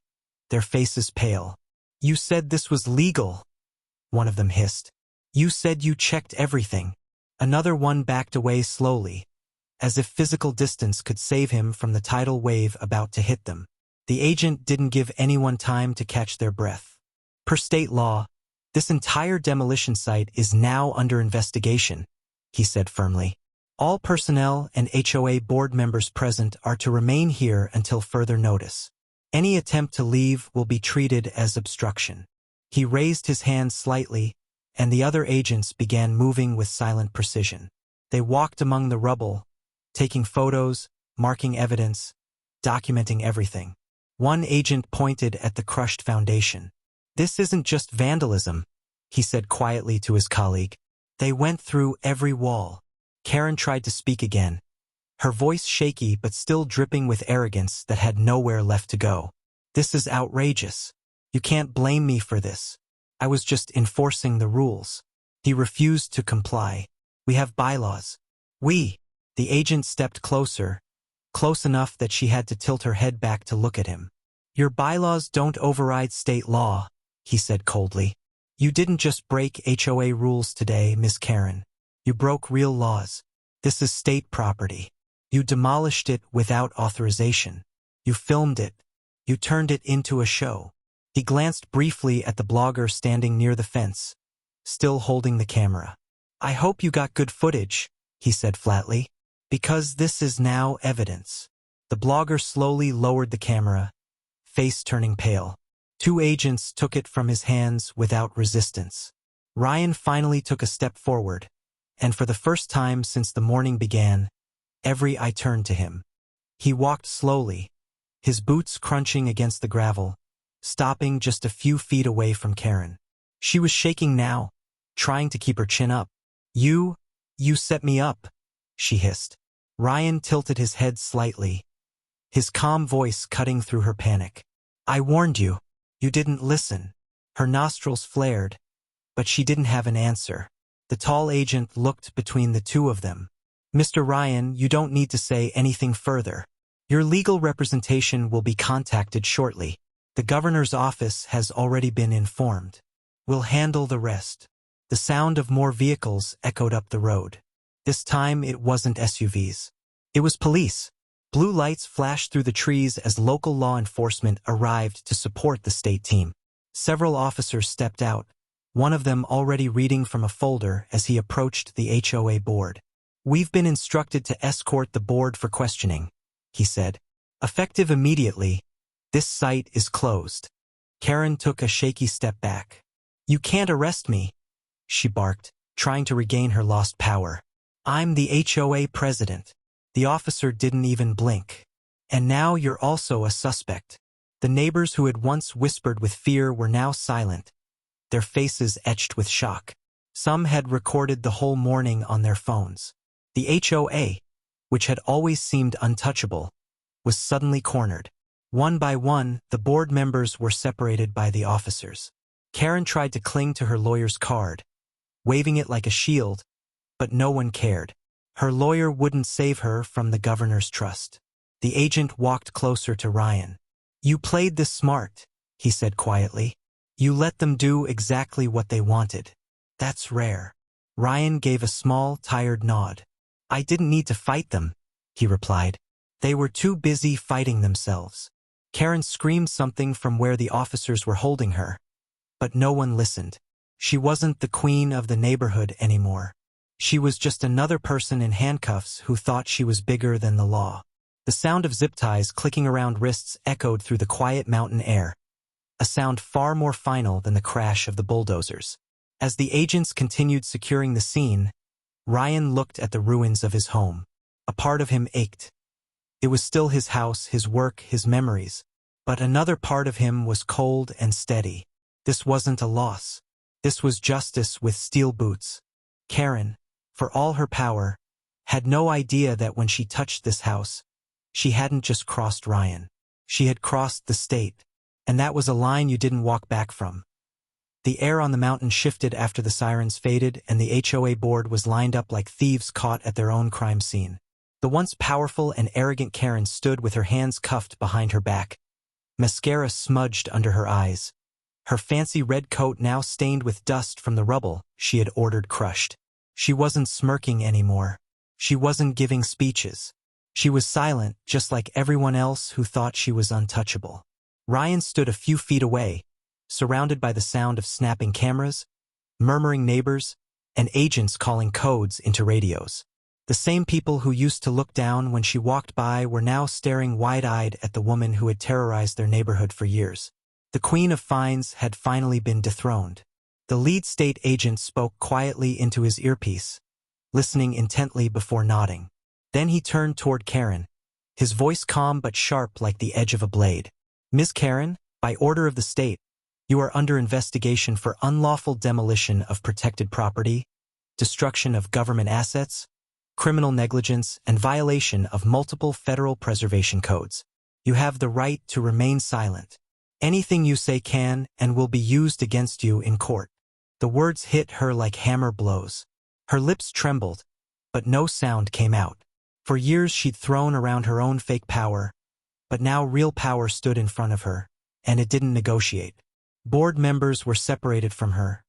their faces pale. "You said this was legal," one of them hissed. "You said you checked everything." Another one backed away slowly, as if physical distance could save him from the tidal wave about to hit them. The agent didn't give anyone time to catch their breath. "Per state law, this entire demolition site is now under investigation," he said firmly. "All personnel and HOA board members present are to remain here until further notice. Any attempt to leave will be treated as obstruction." He raised his hand slightly, and the other agents began moving with silent precision. They walked among the rubble, taking photos, marking evidence, documenting everything. One agent pointed at the crushed foundation. "This isn't just vandalism," he said quietly to his colleague. "They went through every wall." Karen tried to speak again, her voice shaky but still dripping with arrogance that had nowhere left to go. "This is outrageous. You can't blame me for this. I was just enforcing the rules." He refused to comply. "We have bylaws." "We." The agent stepped closer, close enough that she had to tilt her head back to look at him. "Your bylaws don't override state law," he said coldly. "You didn't just break HOA rules today, Miss Karen. You broke real laws. This is state property. You demolished it without authorization. You filmed it. You turned it into a show." He glanced briefly at the blogger standing near the fence, still holding the camera. "I hope you got good footage," he said flatly, "because this is now evidence." The blogger slowly lowered the camera, face turning pale. Two agents took it from his hands without resistance. Ryan finally took a step forward, and for the first time since the morning began, every eye turned to him. He walked slowly, his boots crunching against the gravel, stopping just a few feet away from Karen. She was shaking now, trying to keep her chin up. You set me up," she hissed. Ryan tilted his head slightly, his calm voice cutting through her panic. "I warned you. You didn't listen. Her nostrils flared, but she didn't have an answer. The tall agent looked between the two of them. Mr. Ryan, you don't need to say anything further. Your legal representation will be contacted shortly. The governor's office has already been informed. We'll handle the rest. The sound of more vehicles echoed up the road. This time it wasn't SUVs. It was police. Blue lights flashed through the trees as local law enforcement arrived to support the state team. Several officers stepped out, one of them already reading from a folder as he approached the HOA board. We've been instructed to escort the board for questioning, he said. Effective immediately, this site is closed. Karen took a shaky step back. You can't arrest me, she barked, trying to regain her lost power. I'm the HOA president. The officer didn't even blink. And now you're also a suspect. The neighbors who had once whispered with fear were now silent, their faces etched with shock. Some had recorded the whole morning on their phones. The HOA, which had always seemed untouchable, was suddenly cornered. One by one, the board members were separated by the officers. Karen tried to cling to her lawyer's card, waving it like a shield, but no one cared. Her lawyer wouldn't save her from the governor's trust. The agent walked closer to Ryan. You played this smart, he said quietly. You let them do exactly what they wanted. That's rare. Ryan gave a small, tired nod. I didn't need to fight them, he replied. They were too busy fighting themselves. Karen screamed something from where the officers were holding her, but no one listened. She wasn't the queen of the neighborhood anymore. She was just another person in handcuffs who thought she was bigger than the law. The sound of zip ties clicking around wrists echoed through the quiet mountain air, a sound far more final than the crash of the bulldozers. As the agents continued securing the scene, Ryan looked at the ruins of his home. A part of him ached. It was still his house, his work, his memories, but another part of him was cold and steady. This wasn't a loss. This was justice with steel boots. Karen, for all her power, had no idea that when she touched this house, she hadn't just crossed Ryan. She had crossed the state, and that was a line you didn't walk back from. The air on the mountain shifted after the sirens faded, and the HOA board was lined up like thieves caught at their own crime scene. The once powerful and arrogant Karen stood with her hands cuffed behind her back, mascara smudged under her eyes. Her fancy red coat now stained with dust from the rubble she had ordered crushed. She wasn't smirking anymore. She wasn't giving speeches. She was silent, just like everyone else who thought she was untouchable. Ryan stood a few feet away, surrounded by the sound of snapping cameras, murmuring neighbors, and agents calling codes into radios. The same people who used to look down when she walked by were now staring wide-eyed at the woman who had terrorized their neighborhood for years. The Queen of Fines had finally been dethroned. The lead state agent spoke quietly into his earpiece, listening intently before nodding. Then he turned toward Karen, his voice calm but sharp like the edge of a blade. Ms. Karen, by order of the state, you are under investigation for unlawful demolition of protected property, destruction of government assets, criminal negligence, and violation of multiple federal preservation codes. You have the right to remain silent. Anything you say can and will be used against you in court. The words hit her like hammer blows. Her lips trembled, but no sound came out. For years she'd thrown around her own fake power, but now real power stood in front of her, and it didn't negotiate. Board members were separated from her,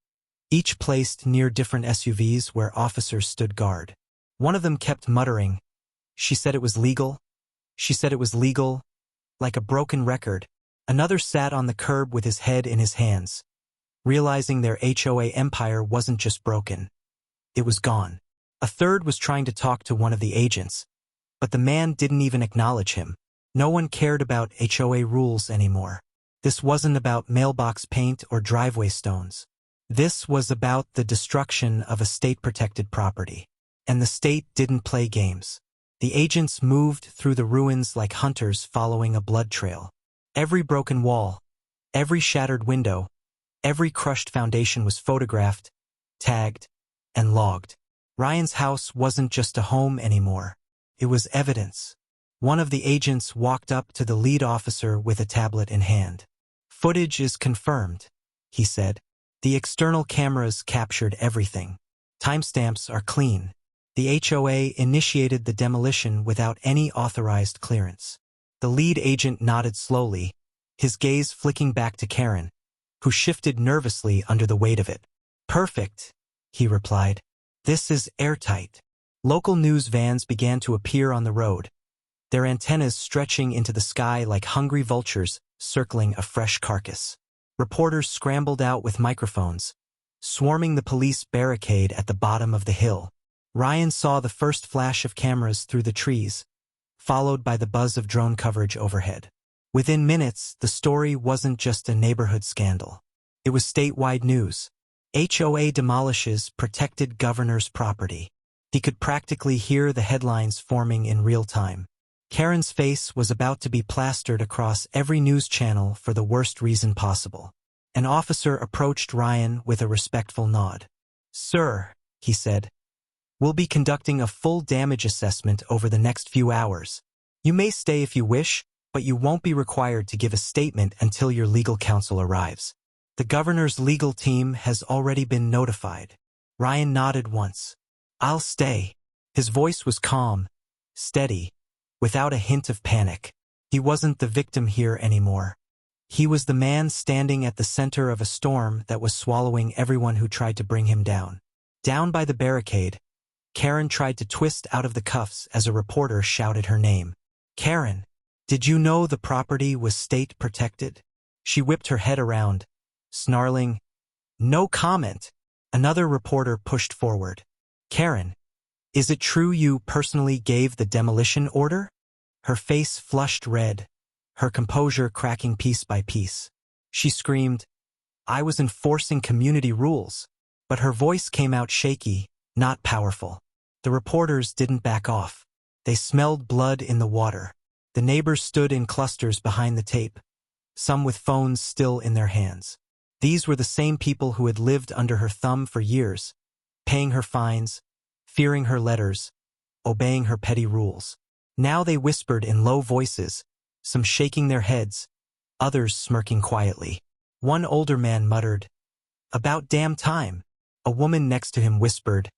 each placed near different SUVs where officers stood guard. One of them kept muttering, "She said it was legal. She said it was legal," like a broken record. Another sat on the curb with his head in his hands, realizing their HOA empire wasn't just broken. It was gone. A third was trying to talk to one of the agents, but the man didn't even acknowledge him. No one cared about HOA rules anymore. This wasn't about mailbox paint or driveway stones. This was about the destruction of a state-protected property. And the state didn't play games. The agents moved through the ruins like hunters following a blood trail. Every broken wall, every shattered window, every crushed foundation was photographed, tagged, and logged. Ryan's house wasn't just a home anymore. It was evidence. One of the agents walked up to the lead officer with a tablet in hand. Footage is confirmed, he said. The external cameras captured everything. Timestamps are clean. The HOA initiated the demolition without any authorized clearance. The lead agent nodded slowly, his gaze flicking back to Karen, who shifted nervously under the weight of it. Perfect, he replied. This is airtight. Local news vans began to appear on the road, their antennas stretching into the sky like hungry vultures circling a fresh carcass. Reporters scrambled out with microphones, swarming the police barricade at the bottom of the hill. Ryan saw the first flash of cameras through the trees, followed by the buzz of drone coverage overhead. Within minutes, the story wasn't just a neighborhood scandal. It was statewide news. HOA demolishes protected governor's property. He could practically hear the headlines forming in real time. Karen's face was about to be plastered across every news channel for the worst reason possible. An officer approached Ryan with a respectful nod. "Sir," he said, "we'll be conducting a full damage assessment over the next few hours. You may stay if you wish, but you won't be required to give a statement until your legal counsel arrives. The governor's legal team has already been notified." Ryan nodded once. "I'll stay." His voice was calm, steady, without a hint of panic. He wasn't the victim here anymore. He was the man standing at the center of a storm that was swallowing everyone who tried to bring him down. Down by the barricade, Karen tried to twist out of the cuffs as a reporter shouted her name. "Karen, did you know the property was state protected?" She whipped her head around, snarling, "No comment." Another reporter pushed forward. "Karen, is it true you personally gave the demolition order?" Her face flushed red, her composure cracking piece by piece. She screamed, "I was enforcing community rules." But her voice came out shaky, not powerful. The reporters didn't back off. They smelled blood in the water. The neighbors stood in clusters behind the tape, some with phones still in their hands. These were the same people who had lived under her thumb for years, paying her fines, fearing her letters, obeying her petty rules. Now they whispered in low voices, some shaking their heads, others smirking quietly. One older man muttered, "About damn time." A woman next to him whispered,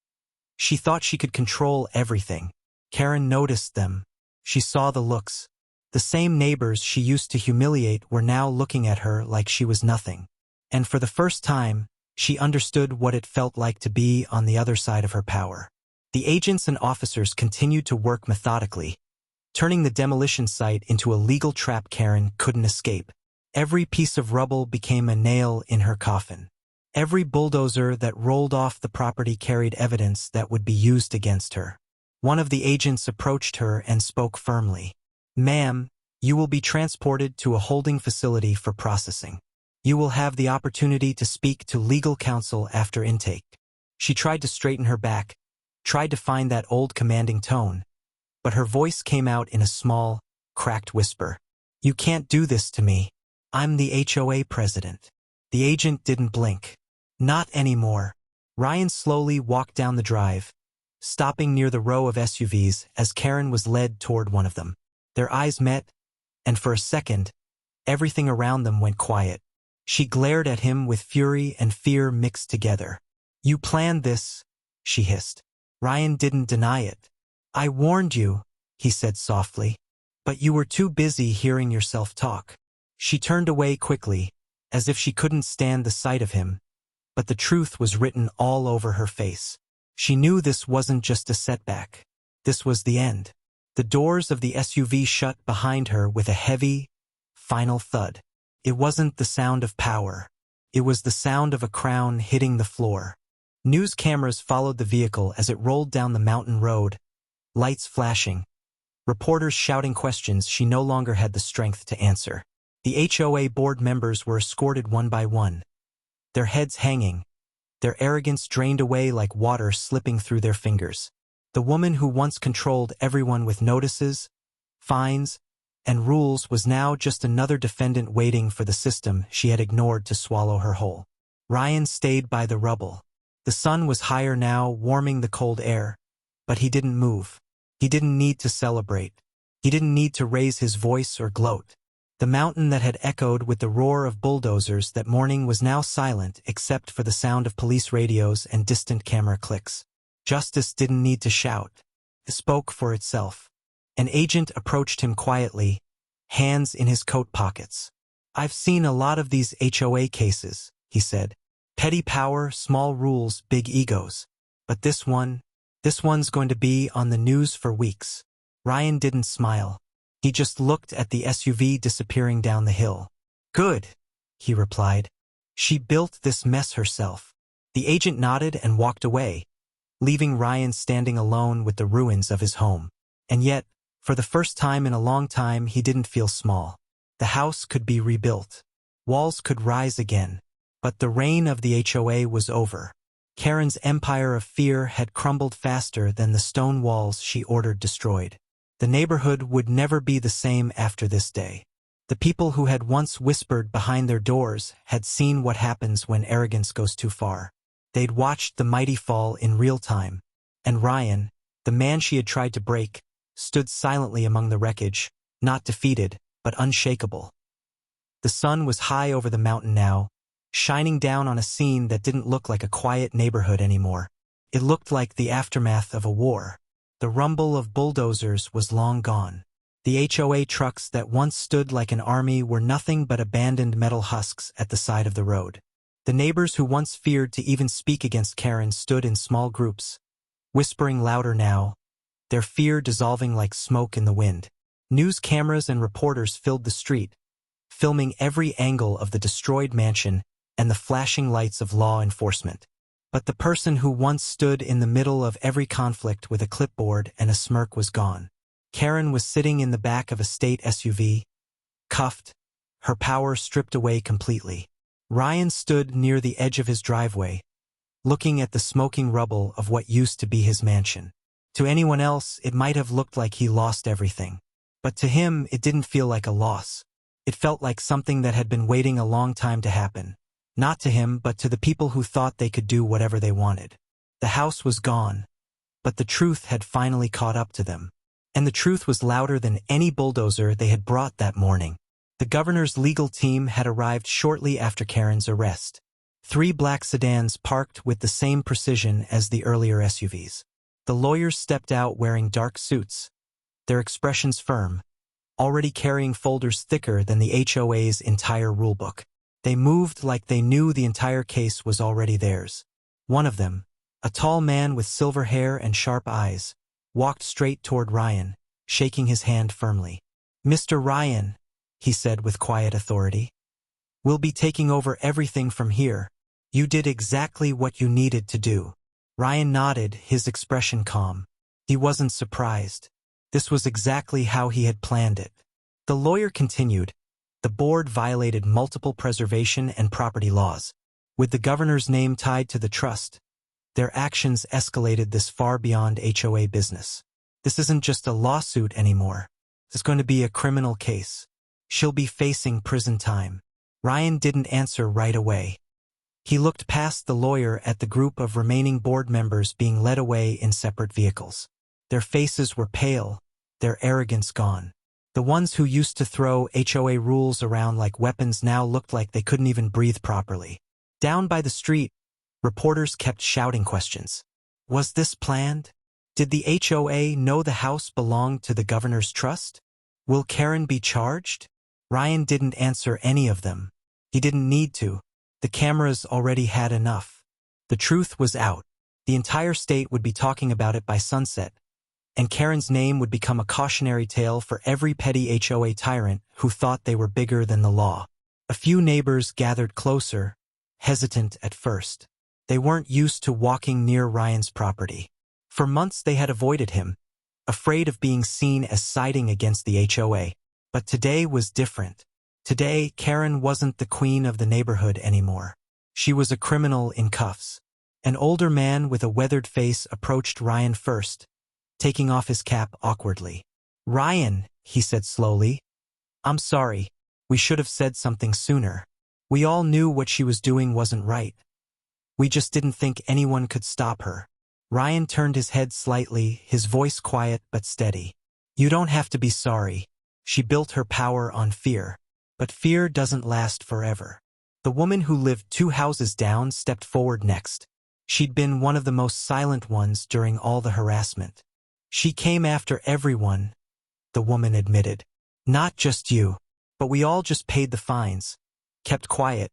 "She thought she could control everything." Karen noticed them. She saw the looks. The same neighbors she used to humiliate were now looking at her like she was nothing. And for the first time, she understood what it felt like to be on the other side of her power. The agents and officers continued to work methodically, turning the demolition site into a legal trap Karen couldn't escape. Every piece of rubble became a nail in her coffin. Every bulldozer that rolled off the property carried evidence that would be used against her. One of the agents approached her and spoke firmly. "Ma'am, you will be transported to a holding facility for processing. You will have the opportunity to speak to legal counsel after intake." She tried to straighten her back, tried to find that old commanding tone, but her voice came out in a small, cracked whisper. "You can't do this to me. I'm the HOA president." The agent didn't blink. "Not anymore." Ryan slowly walked down the drive, stopping near the row of SUVs as Karen was led toward one of them. Their eyes met, and for a second, everything around them went quiet. She glared at him with fury and fear mixed together. "You planned this," she hissed. Ryan didn't deny it. "I warned you," he said softly, "but you were too busy hearing yourself talk." She turned away quickly, as if she couldn't stand the sight of him, but the truth was written all over her face. She knew this wasn't just a setback. This was the end. The doors of the SUV shut behind her with a heavy, final thud. It wasn't the sound of power. It was the sound of a crown hitting the floor. News cameras followed the vehicle as it rolled down the mountain road, lights flashing, reporters shouting questions she no longer had the strength to answer. The HOA board members were escorted one by one, their heads hanging, their arrogance drained away like water slipping through their fingers. The woman who once controlled everyone with notices, fines, and rules was now just another defendant waiting for the system she had ignored to swallow her whole. Ryan stayed by the rubble. The sun was higher now, warming the cold air, but he didn't move. He didn't need to celebrate. He didn't need to raise his voice or gloat. The mountain that had echoed with the roar of bulldozers that morning was now silent except for the sound of police radios and distant camera clicks. Justice didn't need to shout. It spoke for itself. An agent approached him quietly, hands in his coat pockets. "I've seen a lot of these HOA cases," he said. "Petty power, small rules, big egos. But this one's going to be on the news for weeks." Ryan didn't smile. He just looked at the SUV disappearing down the hill. "Good," he replied. "She built this mess herself." The agent nodded and walked away, leaving Ryan standing alone with the ruins of his home. And yet, for the first time in a long time, he didn't feel small. The house could be rebuilt. Walls could rise again. But the reign of the HOA was over. Karen's empire of fear had crumbled faster than the stone walls she ordered destroyed. The neighborhood would never be the same after this day. The people who had once whispered behind their doors had seen what happens when arrogance goes too far. They'd watched the mighty fall in real time. And Ryan, the man she had tried to break, stood silently among the wreckage, not defeated, but unshakable. The sun was high over the mountain now, shining down on a scene that didn't look like a quiet neighborhood anymore. It looked like the aftermath of a war. The rumble of bulldozers was long gone. The HOA trucks that once stood like an army were nothing but abandoned metal husks at the side of the road. The neighbors who once feared to even speak against Karen stood in small groups, whispering louder now, their fear dissolving like smoke in the wind. News cameras and reporters filled the street, filming every angle of the destroyed mansion and the flashing lights of law enforcement. But the person who once stood in the middle of every conflict with a clipboard and a smirk was gone. Karen was sitting in the back of a state SUV, cuffed, her power stripped away completely. Ryan stood near the edge of his driveway, looking at the smoking rubble of what used to be his mansion. To anyone else, it might have looked like he lost everything. But to him, it didn't feel like a loss. It felt like something that had been waiting a long time to happen. Not to him, but to the people who thought they could do whatever they wanted. The house was gone, but the truth had finally caught up to them. And the truth was louder than any bulldozer they had brought that morning. The governor's legal team had arrived shortly after Karen's arrest. 3 black sedans parked with the same precision as the earlier SUVs. The lawyers stepped out wearing dark suits, their expressions firm, already carrying folders thicker than the HOA's entire rulebook. They moved like they knew the entire case was already theirs. One of them, a tall man with silver hair and sharp eyes, walked straight toward Ryan, shaking his hand firmly. "Mr. Ryan," he said with quiet authority, "we'll be taking over everything from here. You did exactly what you needed to do." Ryan nodded, his expression calm. He wasn't surprised. This was exactly how he had planned it. The lawyer continued, "The board violated multiple preservation and property laws. With the governor's name tied to the trust, their actions escalated this far beyond HOA business. This isn't just a lawsuit anymore. It's going to be a criminal case. She'll be facing prison time." Ryan didn't answer right away. He looked past the lawyer at the group of remaining board members being led away in separate vehicles. Their faces were pale, their arrogance gone. The ones who used to throw HOA rules around like weapons now looked like they couldn't even breathe properly. Down by the street, reporters kept shouting questions. Was this planned? Did the HOA know the house belonged to the governor's trust? Will Karen be charged? Ryan didn't answer any of them. He didn't need to. The cameras already had enough. The truth was out. The entire state would be talking about it by sunset, and Karen's name would become a cautionary tale for every petty HOA tyrant who thought they were bigger than the law. A few neighbors gathered closer, hesitant at first. They weren't used to walking near Ryan's property. For months they had avoided him, afraid of being seen as siding against the HOA. But today was different. Today, Karen wasn't the queen of the neighborhood anymore. She was a criminal in cuffs. An older man with a weathered face approached Ryan first, taking off his cap awkwardly. "Ryan," he said slowly, "I'm sorry. We should have said something sooner. We all knew what she was doing wasn't right. We just didn't think anyone could stop her." Ryan turned his head slightly, his voice quiet but steady. "You don't have to be sorry. She built her power on fear. But fear doesn't last forever. The woman who lived 2 houses down stepped forward next. She'd been one of the most silent ones during all the harassment. She came after everyone, the woman admitted. Not just you, but we all just paid the fines, kept quiet,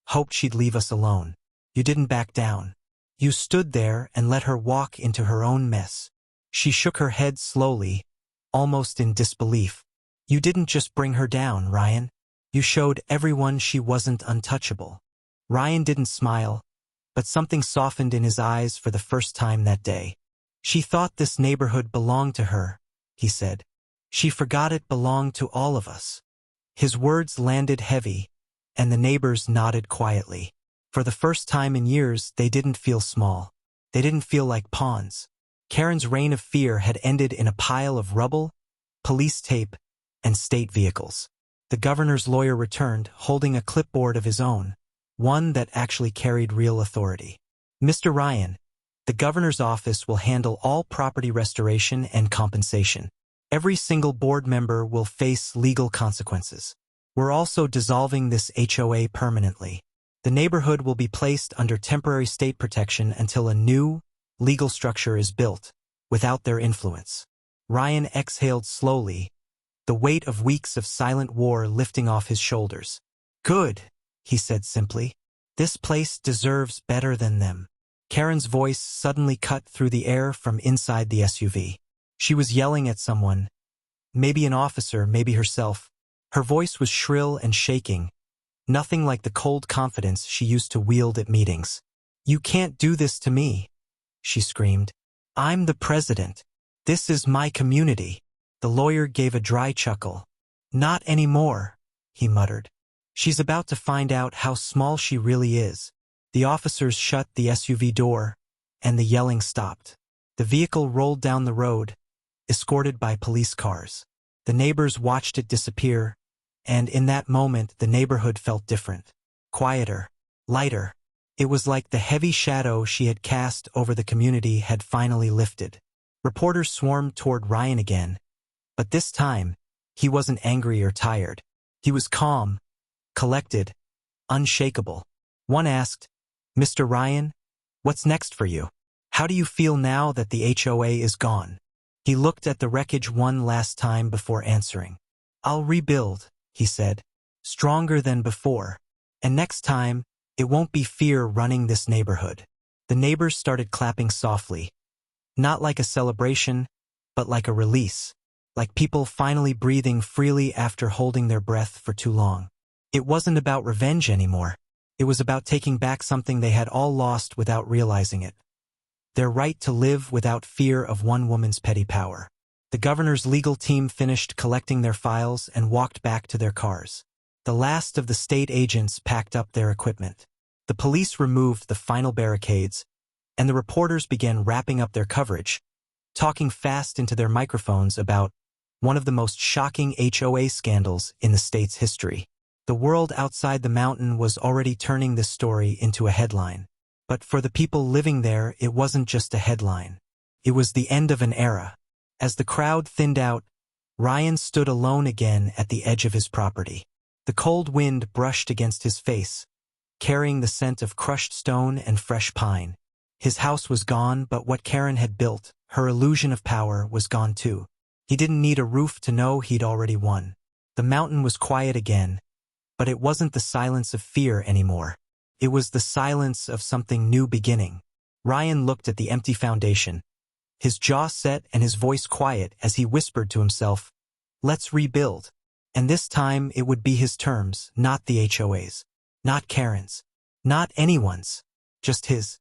hoped she'd leave us alone. You didn't back down. You stood there and let her walk into her own mess. She shook her head slowly, almost in disbelief. You didn't just bring her down, Ryan. You showed everyone she wasn't untouchable. Ryan didn't smile, but something softened in his eyes for the first time that day. She thought this neighborhood belonged to her, he said. She forgot it belonged to all of us. His words landed heavy, and the neighbors nodded quietly. For the first time in years, they didn't feel small. They didn't feel like pawns. Karen's reign of fear had ended in a pile of rubble, police tape, and state vehicles. The governor's lawyer returned, holding a clipboard of his own, one that actually carried real authority. Mr. Ryan, the governor's office will handle all property restoration and compensation. Every single board member will face legal consequences. We're also dissolving this HOA permanently. The neighborhood will be placed under temporary state protection until a new, legal structure is built, without their influence. Ryan exhaled slowly, the weight of weeks of silent war lifting off his shoulders. Good, he said simply. This place deserves better than them. Karen's voice suddenly cut through the air from inside the SUV. She was yelling at someone, maybe an officer, maybe herself. Her voice was shrill and shaking, nothing like the cold confidence she used to wield at meetings. You can't do this to me, she screamed. I'm the president. This is my community. The lawyer gave a dry chuckle. Not anymore, he muttered. She's about to find out how small she really is. The officers shut the SUV door, and the yelling stopped. The vehicle rolled down the road, escorted by police cars. The neighbors watched it disappear, and in that moment the neighborhood felt different. Quieter, lighter. It was like the heavy shadow she had cast over the community had finally lifted. Reporters swarmed toward Ryan again, but this time, he wasn't angry or tired. He was calm, collected, unshakable. One asked, Mr. Ryan, what's next for you? How do you feel now that the HOA is gone? He looked at the wreckage one last time before answering. I'll rebuild, he said, stronger than before. And next time, it won't be fear running this neighborhood. The neighbors started clapping softly. Not like a celebration, but like a release. Like people finally breathing freely after holding their breath for too long. It wasn't about revenge anymore. It was about taking back something they had all lost without realizing it. Their right to live without fear of one woman's petty power. The governor's legal team finished collecting their files and walked back to their cars. The last of the state agents packed up their equipment. The police removed the final barricades, and the reporters began wrapping up their coverage, talking fast into their microphones about one of the most shocking HOA scandals in the state's history. The world outside the mountain was already turning this story into a headline. But for the people living there, it wasn't just a headline. It was the end of an era. As the crowd thinned out, Ryan stood alone again at the edge of his property. The cold wind brushed against his face, carrying the scent of crushed stone and fresh pine. His house was gone, but what Karen had built, her illusion of power, was gone too. He didn't need a roof to know he'd already won. The mountain was quiet again, but it wasn't the silence of fear anymore. It was the silence of something new beginning. Ryan looked at the empty foundation, his jaw set and his voice quiet as he whispered to himself, let's rebuild. And this time it would be his terms, not the HOA's, not Karen's, not anyone's, just his.